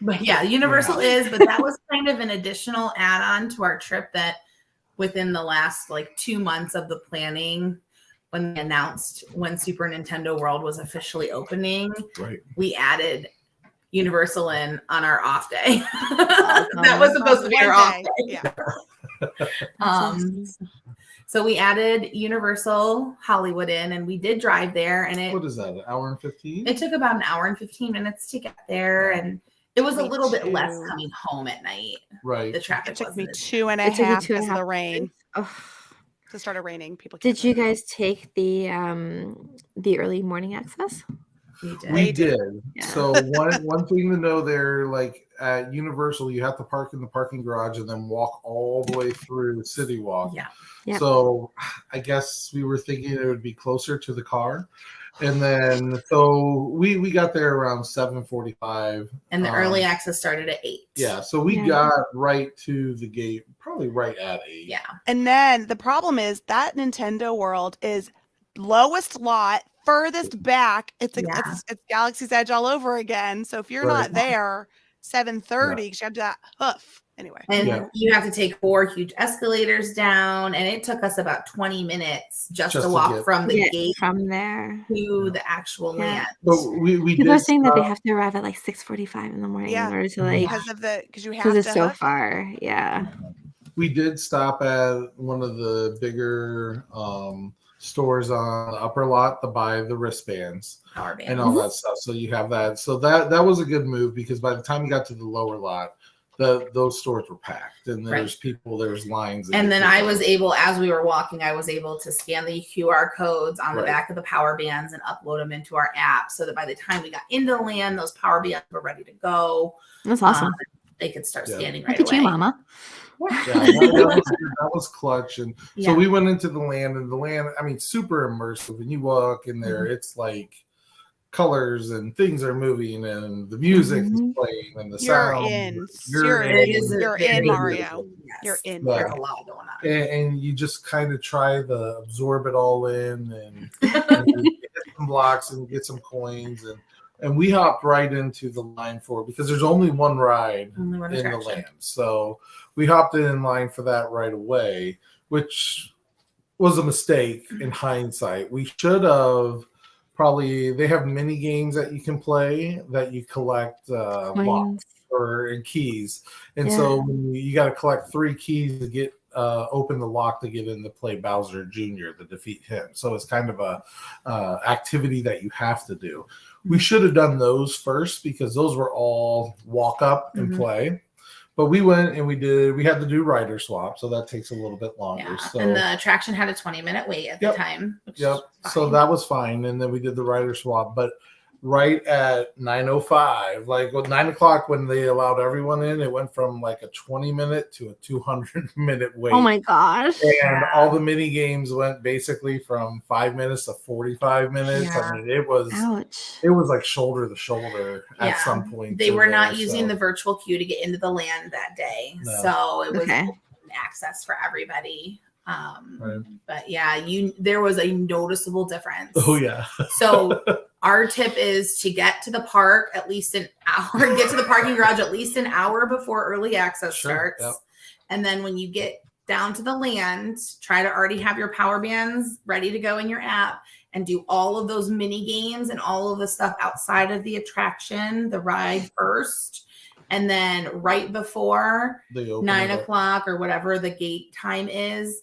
but yeah, Universal is, but that was kind of an additional add-on to our trip that within the last like 2 months of the planning, when they announced when Super Nintendo World was officially opening, Right. we added Universal in on our off day. That was supposed to be our off day. Yeah. So we added Universal Hollywood in, and we did drive there, and What is that? An hour and 15? it took about an hour and 15 minutes to get there, and it was a Me little bit less too. coming home at night. Right. The traffic It took me wasn't as- 2 and a It took you half 2.5 because of the rain. Oh. It started raining. People. Did you guys take the early morning access? we did. We They did. did. Yeah. So one thing to know there, like at Universal, you have to park in the parking garage and then walk all the way through City Walk. Yeah. Yep. So I guess we were thinking it would be closer to the car. And then so we got there around 7:45. And the early access started at 8. Yeah, so we Yeah. got right to the gate, probably right at 8. Yeah. And then the problem is that Nintendo World is lowest lot, furthest back. It's it's Galaxy's Edge all over again. So if you're Right. not there 7:30, because you have to do that hoof. Anyway. And Yeah. you have to take 4 huge escalators down, and it took us about 20 minutes just Just to to walk get- from the Yeah, gate from there. to the actual Yeah. land. But we People are did saying that they stop- have to arrive at like 6:45 in the morning Yeah. in order to like Because you have because to it's so hoof. far. Yeah. we did stop at one of the bigger stores on the upper lot to buy the wristbands Power band. and all that stuff. So you have that. So that was a good move because by the time you got to the lower lot, those stores were packed and there's people, there's lines. And then I was able, as we were walking, I was able to scan the QR codes on the Right. back of the power bands and upload them into our app so that by the time we got into the land, those power bands were ready to go. That's awesome. They could start Yeah. scanning Look right at away. you, Mama. Yeah, that was clutch. And Yeah. so we went into the land, and the land, I mean, super immersive. When you walk in there, it's like colors and things are moving, and the music is playing, and the You're sound. in. You're It in. is You're very in Mario. beautiful. Yes. You're in. Yeah. There's a lot going on. And you just kind of try to absorb it all in and you get some blocks and get some coins. And we hopped right into the line for because there's only one ride Only one in the attraction. land. So we hopped in line for that right away, which was a mistake in hindsight. We should have probably, they have mini games that you can play that you collect blocks Coins. or in keys. And so you got to collect 3 keys to get open the lock to get in to play Bowser Jr. to defeat him. So it's kind of a activity that you have to do. We should have done those first because those were all walk up and play. But we went and we had to do rider swap, so that takes a little bit longer. Yeah. So And the attraction had a 20-minute wait at the Yep. time. which yep. is So fine. that was fine. And then we did the rider swap. But right at 9:05, like 9 o'clock when they allowed everyone in, it went from like a 20-minute to a 200-minute wait. Oh my gosh. And all the mini games went basically from 5 minutes to 45 minutes. Yeah. I mean, it was Ouch. like shoulder to shoulder at Yeah. some point. They in were not there, using so. the virtual queue to get into the land that day. No. So it was Okay. open access for everybody. Right. But yeah, there was a noticeable difference. Oh yeah. So our tip is to get to the park at least an hour, get to the parking garage at least an hour before early access Sure, starts. yep. And then when you get down to the land, try to already have your power bands ready to go in your app and do all of those mini games and all of the stuff outside of the attraction, the ride first. And then right before They opened 9 it up o'clock or whatever the gate time is,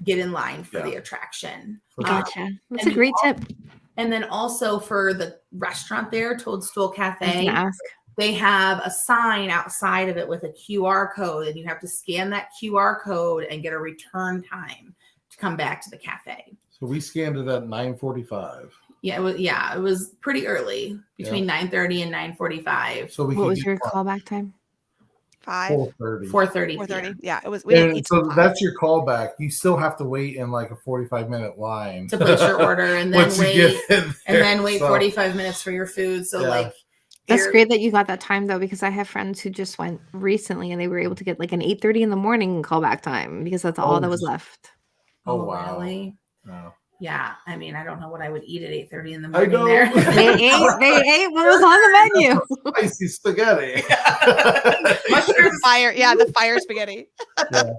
get in line for Yeah. the attraction. for Gotcha. That's and a great tip. And then also for the restaurant there, Toadstool I was Cafe, gonna ask. they have a sign outside of it with a QR code, and you have to scan that QR code and get a return time to come back to the cafe. So we scanned it at 9:45. Yeah, it was pretty early, between 9:30 and 9:45. So we What could was get your one. callback time? 5, 4:30. 4:30. 4:30. Yeah, it was. We didn't And eat so till 5. that's your callback. You still have to wait in like a 45-minute line to place your order, and then once you get wait, in and there. then wait So, 45 minutes for your food. So Yeah. like, That's you're- great that you got that time though, because I have friends who just went recently and they were able to get like an 8:30 in the morning callback time because that's all that was left. Oh, wow. Really? No. Yeah. I mean, I don't know what I would eat at 8:30 in the I morning know. there. They ate what was on the menu. Spicy spaghetti. The fire spaghetti. Yeah.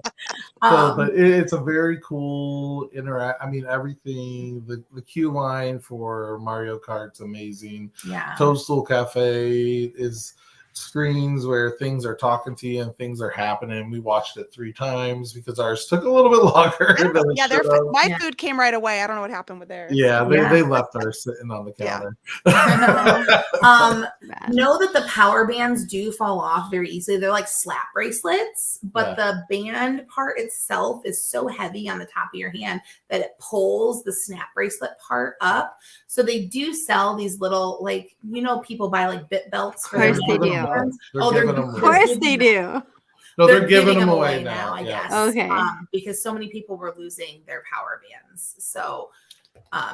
Um, But it's a very cool interact. I mean, everything. The queue line for Mario Kart's amazing. yeah. Toadstool Cafe is screens where things are talking to you and things are happening. We watched it 3 times because ours took a little bit longer. Than it Yeah, should have. my Yeah. food came right away. I don't know what happened with theirs. Yeah, Yeah. they left ours sitting on the Yeah. counter. Bad. Know that the power bands do fall off very easily. They're like slap bracelets, but the band part itself is so heavy on the top of your hand that it pulls the snap bracelet part up. So they do sell these little, like, people buy like bit belts for Of course their they band do. bands. They're giving them Of course they do. No, they're giving them away now, I Yeah. guess. Okay. Because so many people were losing their power bands. So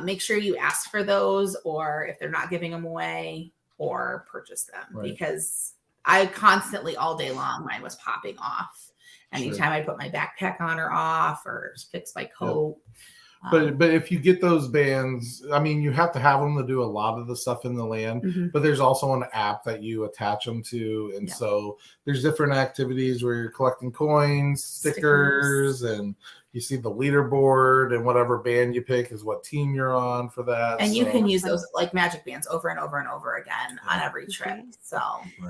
make sure you ask for those, or if they're not giving them away, or purchase them, Right. because I constantly all day long mine was popping off. Anytime I put my backpack on or off or fix my coat. But if you get those bands, I mean, you have to have them to do a lot of the stuff in the land. Mhm. But there's also an app that you attach them to, and Yeah. so there's different activities where you're collecting coins, stickers, and you see the leaderboard, and whatever band you pick is what team you're on for that. And you So- can use those like magic bands over and over and over again on every trip. Okay. So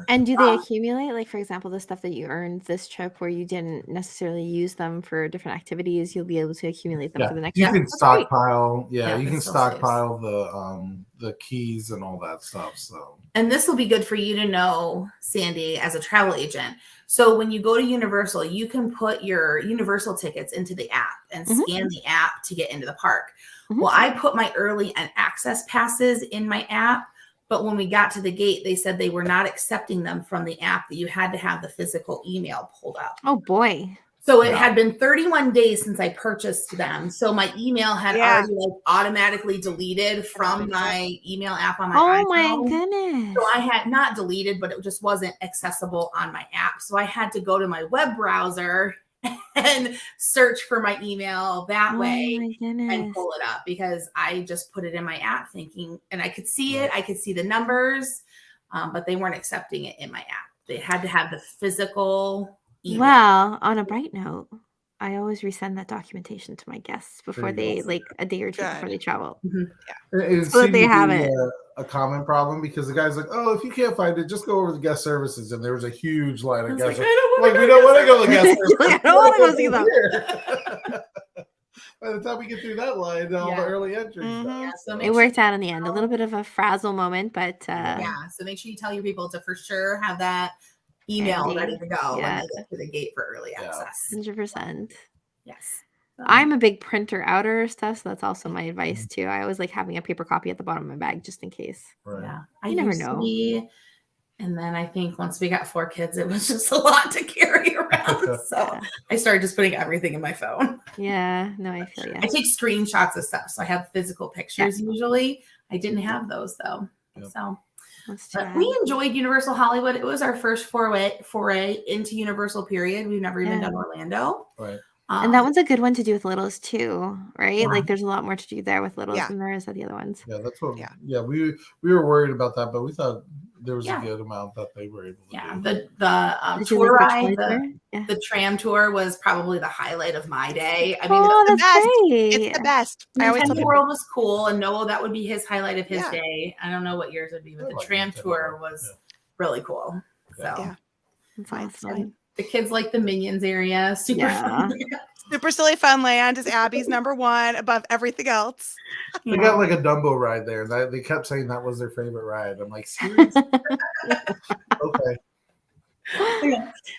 And do they accumulate? Like, for example, the stuff that you earned this trip where you didn't necessarily use them for different activities, you'll be able to accumulate them Yeah, for the next you trip. can That's great. stockpile. Yeah, Yeah, you it can still stockpile the keys and all that stuff. So and this will be good for you to know, Sandy, as a travel agent. So when you go to Universal, you can put your Universal tickets into the app and Mhm. scan the app to get into the park. Mhm. Well, I put my early and access passes in my app, but when we got to the gate, they said they were not accepting them from the app, that you had to have the physical email pulled up. Oh boy. So it Yeah. had been 31 days since I purchased them. So my email had Yeah. already like automatically deleted from my email app on my Oh my iPhone. goodness. So I had not deleted, but it just wasn't accessible on my app. So I had to go to my web browser and search for my email that Oh way my and goodness. pull it up, because I just put it in my app thinking, and I could see it, I could see the numbers, but they weren't accepting it in my app. They had to have the physical email. Well, on a bright note, I always resend that documentation to my guests before you they go. like a day or two before Good. they travel. it So that they seemed to have be it. a common problem, because the guy's like, "Oh, if you can't find it, just go over to guest services," and there was a huge line I of was guest. like, I don't Like, wanna we go don't want to to go to guest services. I don't wanna go see them. Here. By the time we get through that line, all Yeah. the early entries. Mhm. done. Yeah, so make It sure, worked out in the end. A little bit of a frazzle moment, but yeah, so make sure you tell your people to for sure have that email Handy. ready to go Yeah. when they get to the gate for early Yeah. access. 100%. Yes. I'm a big printer outer stuff, so that's also my advice too. I always like having a paper copy at the bottom of my bag just in case. Right. Yeah, You never used to know. be, and then I think once we got 4 kids, it was just a lot to carry around. So Yeah. I started just putting everything in my phone. Yeah, no, I feel I you. take screenshots of stuff, so I have physical pictures usually. I didn't have those though. Yep. So That's too but bad. we enjoyed Universal Hollywood. It was our first foray into Universal period. We've never even Yeah. done Orlando. Right. And that one's a good one to do with littles too, right? Yeah. Like there's a lot more to do there with littles Yeah. than there is at the other ones. Yeah, that's what. Yeah. Yeah, we were worried about that, but we thought there was Yeah. a good amount that they were able to Yeah, do. the Did you tour like the ride, toy tour? Yeah. the tram tour was probably the highlight of my day. I mean, Oh, the that's best. great. It's the best. I always tell Nintendo people. World was cool, and Noah, that would be his highlight of his Yeah. day. I don't know what yours would be, but I the like tram Nintendo tour World, was yeah. really cool. Yeah. So Yeah. That's Mine's awesome. and the kids like the Minions area, super Yeah. fun. Super Silly Fun Land is Abby's number one above everything else. They got like a Dumbo ride there. They kept saying that was their favorite ride. I'm like, seriously? Okay.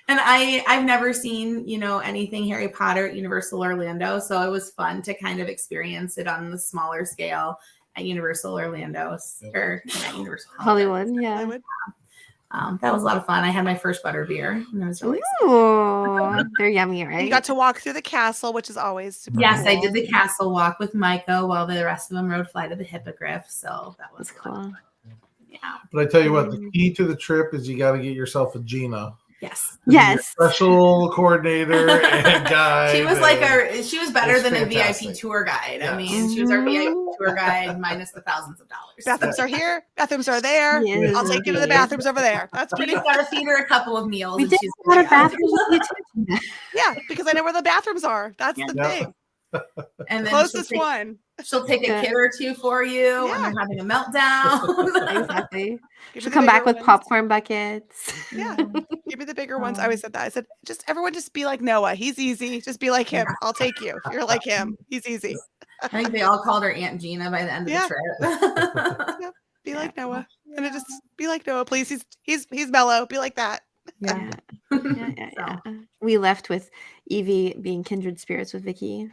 And I've never seen, anything Harry Potter at Universal Orlando, so it was fun to kind of experience it on the smaller scale at Universal Orlando Yep. or not Universal Hollywood, yeah. Hollywood. That was a lot of fun. I had my first butter beer, and I was really excited. Ooh, they're yummy, right? You got to walk through the castle, which is always super Yes, I cool. did the castle walk with Micah while the rest of them rode Fly to the Hippogriff. So that was That's cool. Yeah. But I tell you what, the key to the trip is you got to get yourself a Gina. Yes. Yes. Special coordinator and guide. She was like she was better It's than a fantastic. VIP tour guide. Yeah. I mean, she was our VIP tour guide minus the thousands of dollars. Bathrooms are here. Bathrooms are there. Yes, I'll take you to the indeed. bathrooms over there. That's We pretty just got to feed her a couple of meals. We and did she's a lot good of to go. bathrooms with you too. Yeah, because I know where the bathrooms are. That's Yeah. the Yeah. thing. And then Closest one. she'll take a Good. kid or two for you when Yeah. you're having a meltdown. Exactly. Give She'll me the come back bigger with ones. popcorn buckets. Yeah. Give me the bigger ones. I Um, always said that. I said, everyone just be like Noah. He's easy. Just be like him. I'll take you. If you're like him, he's easy. I think they all called her Aunt Gina by the end of Yeah. the trip. Be like Noah. And it just be like Noah, please. He's mellow. Be like that. Yeah. Yeah. We left with Evie being kindred spirits with Vicky.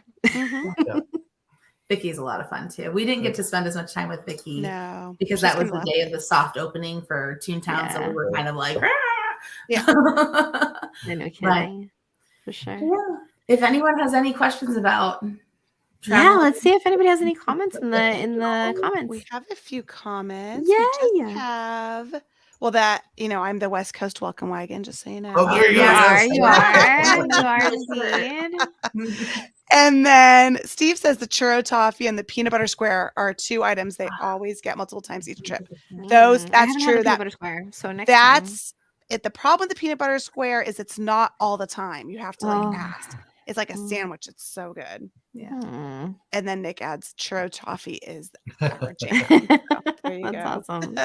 Vicky's a lot of fun too. We didn't get to spend as much time with Vicky No. because She's that was gonna the love day it. of the soft opening for Toontown. So we were kind of like, Yeah. No kidding. For sure. Yeah. If anyone has any questions about Yeah, travel, let's see if anybody has any comments in the comments. We have a few comments. We Yay. just have, well, that, I'm the West Coast welcome wagon, just so you know. Oh, there you You go. are, Yes. you are indeed. And then Steve says the churro toffee and the peanut butter square are two items they always get multiple times each trip. Those, I that's haven't had true. the peanut That butter square. So next time. that's it. The problem with the peanut butter square is it's not all the time. You have to Oh. ask. It's like a sandwich. It's so good. Hmm. And then Nick adds churro toffee is our jam. So there you That's go. awesome.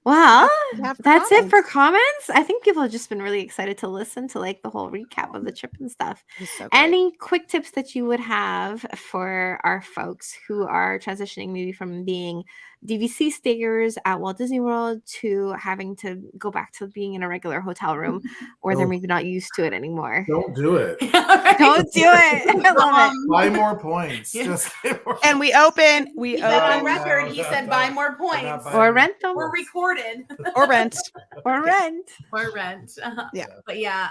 Well, We have that's it for comments. comments. I think people have just been really excited to listen to like the whole recap of the trip and stuff. It was so great. Any quick tips that you would have for our folks who are transitioning maybe from being DVC stayers at Walt Disney World to having to go back to being in a regular hotel room, or they're Oh. maybe not used to it anymore? Don't do it. Don't do it. I love it. Buy more points. Yeah. Just buy more And we open on No, record, he no, said no. buy more I'm points not buying Or rent them. or recorded or rent. Or rent. or rent. Yeah. But yeah,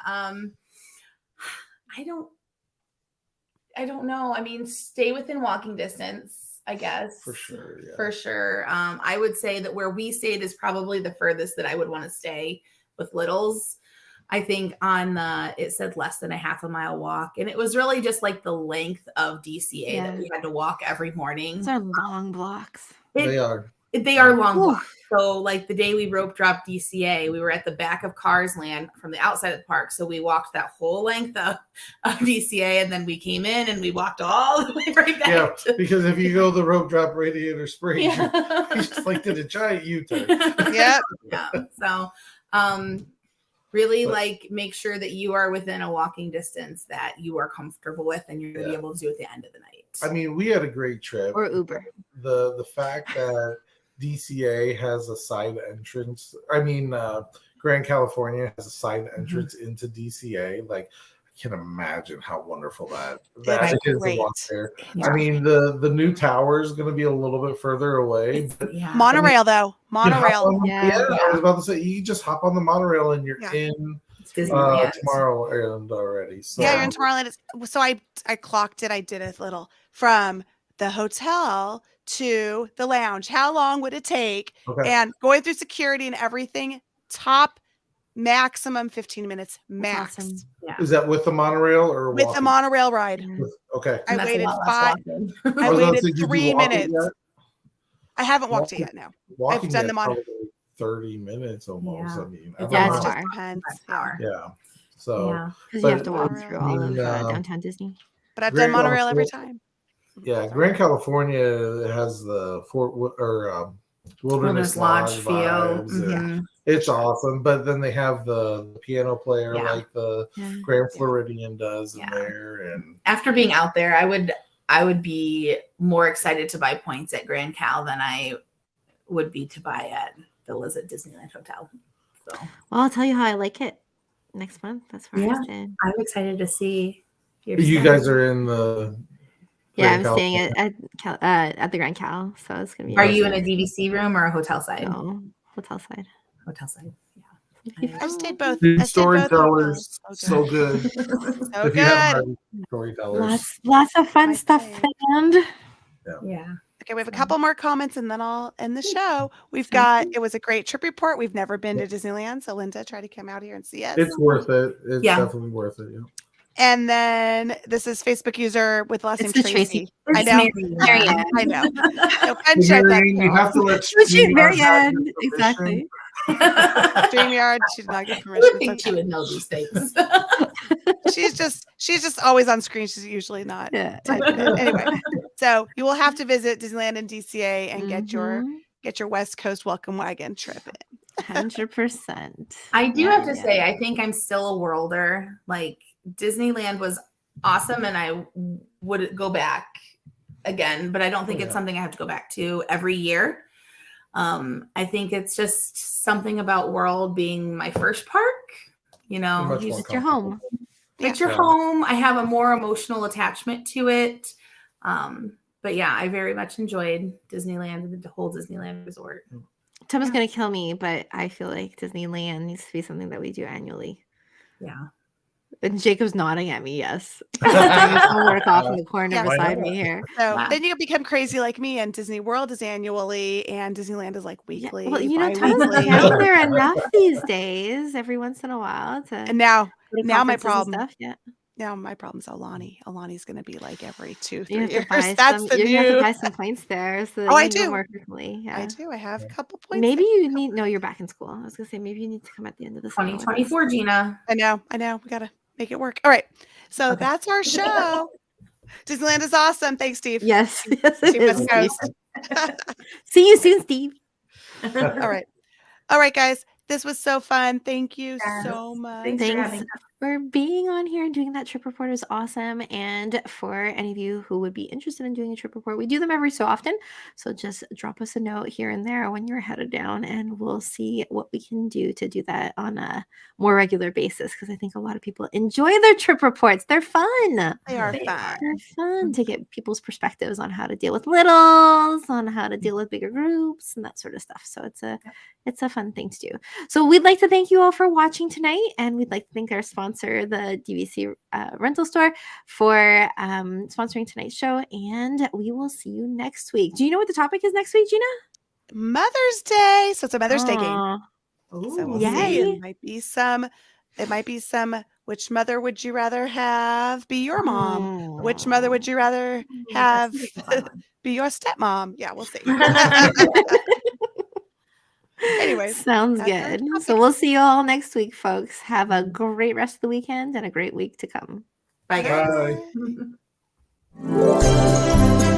I don't know. I mean, stay within walking distance, I guess. For sure. Yeah. For sure. I would say that where we stayed is probably the furthest that I would want to stay with littles. I think it said less than a half a mile walk. And it was really just like the length of DCA that we had to walk every morning. Those are long blocks. They are. They are long Oof. walks. So like the day we rope dropped DCA, we were at the back of Cars Land from the outside of the park. So we walked that whole length of DCA and then we came in and we walked all the way right back. Yeah, to- because if you go the rope drop Radiator Springs, Yeah. you just like did a giant U-turn. Yep. Yeah. So really But- like make sure that you are within a walking distance that you are comfortable with and you're gonna be Yeah. able to do at the end of the night. I mean, we had a great trip. Or Uber. The fact that DCA has a side entrance. I mean, Grand California has a side entrance into DCA. Like, I can imagine how wonderful that It's is to great. walk there. Yeah. I mean, the new tower is going to be a little bit further away. But Yeah. Monorail though. you can hop Monorail. on- Yeah. yeah, I was about to say you can just hop on the monorail and you're Yeah. in It's Disneyland. Tomorrowland already. So Yeah, you're in Tomorrowland. So I clocked it. I did a little from the hotel to the lounge. How long would it take? okay. And going through security and everything, top maximum 15 minutes max awesome. Is that with the monorail or with the walking? monorail ride. Okay. I And that's a waited lot less five. walking. I was about to waited say, did you 3 walk it minutes. yet? I haven't walked it yet. No. Walking done yet the mono- probably 30 minutes almost. Yeah. I mean, It's I Yeah, don't it know. just depends. Yeah. Power. Yeah. So Yeah. Because you have But, to walk I through all of mean, downtown Disney. But I've Great done monorail every also- time. yeah, Grand California has the Wilderness Wilderness Lodge Lodge feel. vibes, and Mhm. it's awesome. But then they have the piano player Yeah. like the Yeah. Grand Floridian does in Yeah. there, and After being out there, I would be more excited to buy points at Grand Cal than I would be to buy at villas at Disneyland Hotel. So Well, I'll tell you how I like it next month. That's where Yeah. I'm staying. I'm excited to see your you stuff. guys are in the Yeah, Grand I'm staying California. at the Grand Cal, so it's gonna be. Are you in awesome. a DVC room or a hotel side? No, hotel side. hotel side. I've stayed both. These I've stayed both storytellers, hotels. so good. So If you haven't good. heard storytellers, Lots of fun I stuff say. planned. Yeah. Okay, we have a couple more comments and then I'll end the show. We've got, it was a great trip report. We've never been to Disneyland. So Linda, try to come out here and see us. it's worth it. It's Yeah. definitely worth it. Yeah. And then this is Facebook user with last It's name the Tracy. Tracy. I know. Marianne. I know. So friendship, that's You have to let Shoot, StreamYard have your Marianne. permission. Exactly. StreamYard. She did not get I permission. would think It's she okay. would know these things. She's just always on screen. She's usually not Yeah. typing it. Anyway, so you will have to visit Disneyland and DCA and get your West Coast welcome wagon trip in. 100%. I do have to say, I think I'm still a worlder. Like Disneyland was awesome, and I would go back again, but I don't think it's something I have to go back to every year. I think it's just something about World being my first park. You know, Much more It's your home. it's your home. I have a more emotional attachment to it. But yeah, I very much enjoyed Disneyland and the whole Disneyland Resort. Tom is going to kill me, but I feel like Disneyland needs to be something that we do annually. Yeah. And Jacob's nodding at me, yes. There's homework off in the corner Yeah. beside me here. So Wow. then you become crazy like me, and Disney World is annually, and Disneyland is like weekly. Well, you know, Tom bi-weekly. is out there enough these days, every once in a while. And now go to my conferences and problem. stuff. Yeah. Now my problem's Alani. Alani's going to be like every 2-3 You have years. to buy That's some. the You have to new. buy some points there, so that Oh, you I can go do. more frequently. Yeah. I do. I have a couple points. Maybe there. you need. No, you're back in school. I was gonna say maybe you need to come at the end of the summer with us. 2024, Gina. I know. We got to make it work. All right. So that's our show. Disneyland is awesome. Thanks, Steve. Yes, yes, it See is. West Coast. See you soon, Steve. All right. All right, guys. This was so fun. Thank you Yes. so much. Thanks for having Thanks for being on here and doing that trip report. Is awesome. And for any of you who would be interested in doing a trip report, we do them every so often. So just drop us a note here and there when you're headed down, and we'll see what we can do to do that on a more regular basis. Because I think a lot of people enjoy their trip reports. They're fun. They are They fun. They're fun to get people's perspectives on how to deal with littles, on how to deal with bigger groups, and that sort of stuff. So it's a fun thing to do. So we'd like to thank you all for watching tonight, and we'd like to thank our sponsor, the DVC rental store, for sponsoring tonight's show. And we will see you next week. Do you know what the topic is next week, Gina? Mother's Day. So it's a Mother's Day game. Aw. So we'll Yay. see. It might be some. Which mother would you rather have be your mom? Which mother would you rather have be your stepmom? Yeah, we'll see. Anyways, Sounds that's our good. topic. So we'll see you all next week, folks. Have a great rest of the weekend and a great week to come. Bye, guys. Bye.